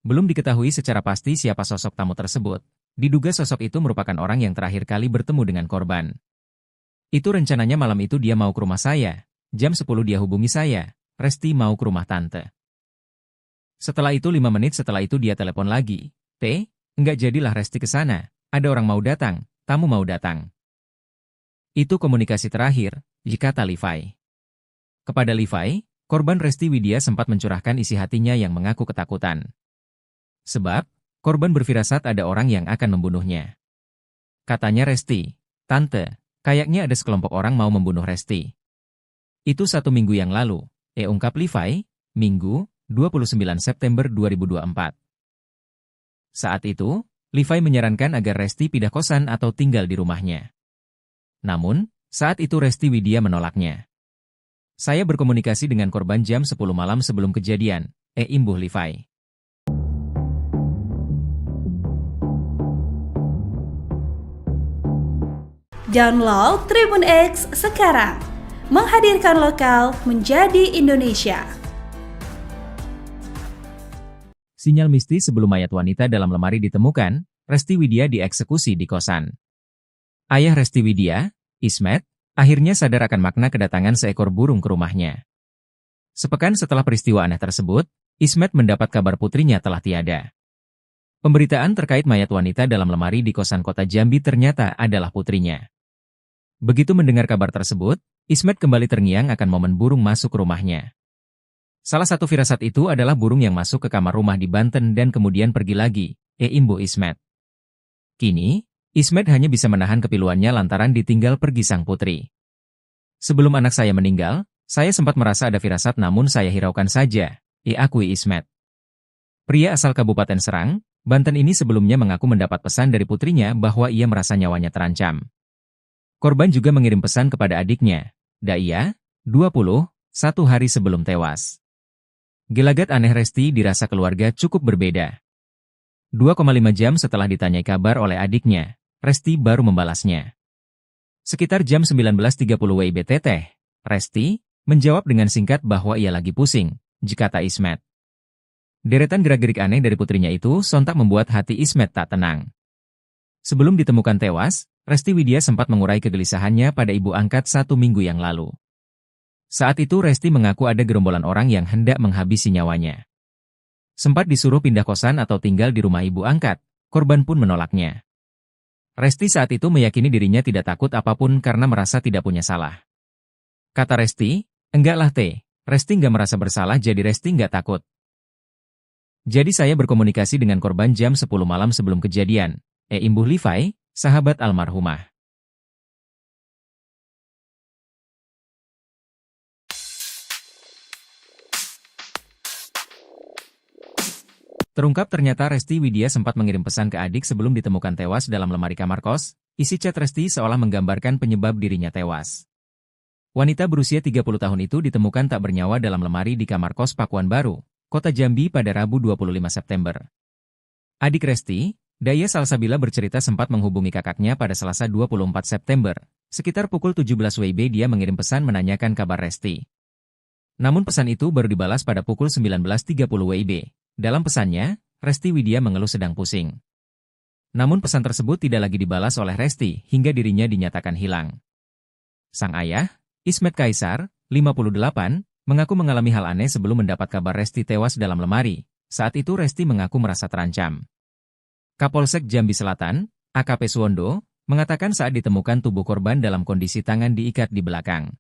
Belum diketahui secara pasti siapa sosok tamu tersebut. Diduga sosok itu merupakan orang yang terakhir kali bertemu dengan korban. Itu rencananya malam itu dia mau ke rumah saya. Jam 10 dia hubungi saya, Resti mau ke rumah tante. Setelah itu 5 menit setelah itu dia telepon lagi. Enggak jadilah Resti ke sana. Ada orang mau datang, tamu mau datang. Itu komunikasi terakhir, kata Livai. Kepada Livai, korban Resti Widya sempat mencurahkan isi hatinya yang mengaku ketakutan. Sebab, korban berfirasat ada orang yang akan membunuhnya. Katanya Resti, "Tante, kayaknya ada sekelompok orang mau membunuh Resti." Itu 1 minggu yang lalu, ungkap Livai, Minggu, 29 September 2024. Saat itu, Livai menyarankan agar Resti pindah kosan atau tinggal di rumahnya. Namun, saat itu Resti Widya menolaknya. Saya berkomunikasi dengan korban jam 10 malam sebelum kejadian, imbuh Livai. Download Tribun X sekarang, menghadirkan lokal menjadi Indonesia. Sinyal mistis sebelum mayat wanita dalam lemari ditemukan, Resti Widya dieksekusi di kosan. Ayah Resti Widya, Ismet, akhirnya sadar akan makna kedatangan seekor burung ke rumahnya. Sepekan setelah peristiwa aneh tersebut, Ismet mendapat kabar putrinya telah tiada. Pemberitaan terkait mayat wanita dalam lemari di kosan Kota Jambi ternyata adalah putrinya. Begitu mendengar kabar tersebut, Ismet kembali terngiang akan momen burung masuk ke rumahnya. Salah satu firasat itu adalah burung yang masuk ke kamar rumah di Banten dan kemudian pergi lagi, imbuh Ismet. Kini, Ismet hanya bisa menahan kepiluannya lantaran ditinggal pergi sang putri. Sebelum anak saya meninggal, saya sempat merasa ada firasat namun saya hiraukan saja, akui Ismet. Pria asal Kabupaten Serang, Banten ini sebelumnya mengaku mendapat pesan dari putrinya bahwa ia merasa nyawanya terancam. Korban juga mengirim pesan kepada adiknya, Daya, 20, 1 hari sebelum tewas. Gelagat aneh Resti dirasa keluarga cukup berbeda. 2,5 jam setelah ditanyai kabar oleh adiknya, Resti baru membalasnya. Sekitar jam 19.30 WIB, Resti menjawab dengan singkat bahwa ia lagi pusing, kata Ismet. Deretan gerak-gerik aneh dari putrinya itu sontak membuat hati Ismet tak tenang. Sebelum ditemukan tewas, Resti Widya sempat mengurai kegelisahannya pada ibu angkat 1 minggu yang lalu. Saat itu Resti mengaku ada gerombolan orang yang hendak menghabisi nyawanya. Sempat disuruh pindah kosan atau tinggal di rumah ibu angkat, korban pun menolaknya. Resti saat itu meyakini dirinya tidak takut apapun karena merasa tidak punya salah. Kata Resti, enggaklah Resti nggak merasa bersalah jadi Resti nggak takut. Jadi saya berkomunikasi dengan korban jam 10 malam sebelum kejadian, imbuh Livai, sahabat almarhumah. Terungkap ternyata Resti Widya sempat mengirim pesan ke adik sebelum ditemukan tewas dalam lemari kamar kos. Isi chat Resti seolah menggambarkan penyebab dirinya tewas. Wanita berusia 30 tahun itu ditemukan tak bernyawa dalam lemari di kamar kos Pakuan Baru, Kota Jambi pada Rabu 25 September. Adik Resti, Daya Salsabila bercerita sempat menghubungi kakaknya pada Selasa 24 September. Sekitar pukul 17 WIB dia mengirim pesan menanyakan kabar Resti. Namun pesan itu baru dibalas pada pukul 19.30 WIB. Dalam pesannya, Resti Widya mengeluh sedang pusing. Namun pesan tersebut tidak lagi dibalas oleh Resti hingga dirinya dinyatakan hilang. Sang ayah, Ismet Kaisar, 58, mengaku mengalami hal aneh sebelum mendapat kabar Resti tewas dalam lemari. Saat itu Resti mengaku merasa terancam. Kapolsek Jambi Selatan, AKP Suwondo, mengatakan saat ditemukan tubuh korban dalam kondisi tangan diikat di belakang.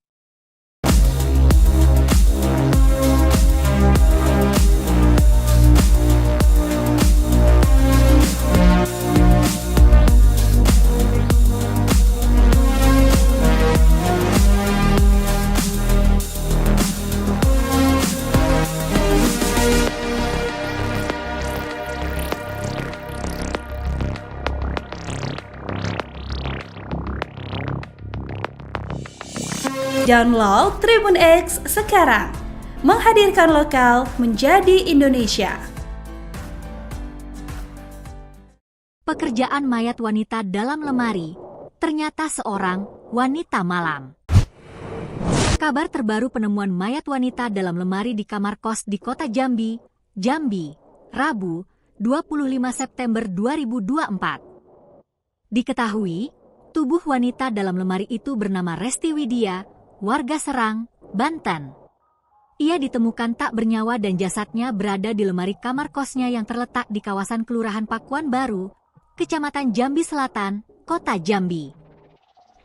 Download Tribun X sekarang, menghadirkan lokal menjadi Indonesia. Pekerjaan mayat wanita dalam lemari, ternyata seorang wanita malam. Kabar terbaru penemuan mayat wanita dalam lemari di kamar kos di kota Jambi, Jambi, Rabu, 25 September 2024. Diketahui, tubuh wanita dalam lemari itu bernama Resti Widya, warga Serang, Banten. Ia ditemukan tak bernyawa dan jasadnya berada di lemari kamar kosnya yang terletak di kawasan Kelurahan Pakuan Baru, Kecamatan Jambi Selatan, Kota Jambi.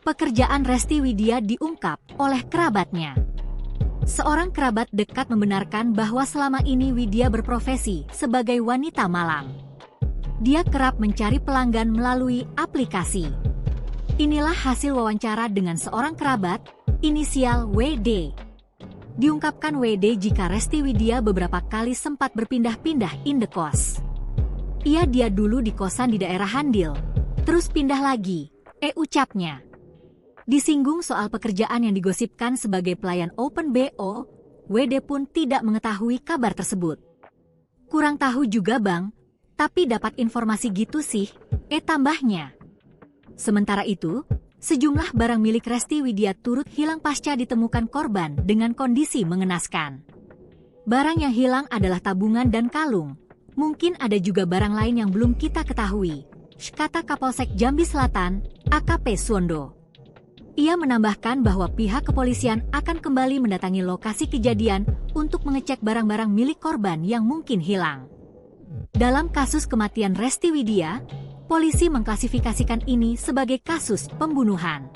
Pekerjaan Resti Widya diungkap oleh kerabatnya. Seorang kerabat dekat membenarkan bahwa selama ini Widya berprofesi sebagai wanita malam. Dia kerap mencari pelanggan melalui aplikasi. Inilah hasil wawancara dengan seorang kerabat, inisial WD. Diungkapkan WD jika Resti Widya beberapa kali sempat berpindah-pindah indekos. Dia dulu di kosan di daerah Handil, terus pindah lagi, ucapnya. Disinggung soal pekerjaan yang digosipkan sebagai pelayan Open BO, WD pun tidak mengetahui kabar tersebut. Kurang tahu juga bang, tapi dapat informasi gitu sih, tambahnya. Sementara itu, sejumlah barang milik Resti Widya turut hilang pasca ditemukan korban dengan kondisi mengenaskan. Barang yang hilang adalah tabungan dan kalung. Mungkin ada juga barang lain yang belum kita ketahui, kata Kapolsek Jambi Selatan, AKP Suwondo. Ia menambahkan bahwa pihak kepolisian akan kembali mendatangi lokasi kejadian untuk mengecek barang-barang milik korban yang mungkin hilang. Dalam kasus kematian Resti Widya, polisi mengklasifikasikan ini sebagai kasus pembunuhan.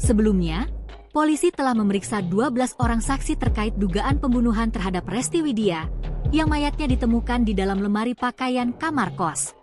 Sebelumnya, polisi telah memeriksa 12 orang saksi terkait dugaan pembunuhan terhadap Resti Widya, yang mayatnya ditemukan di dalam lemari pakaian kamar kos.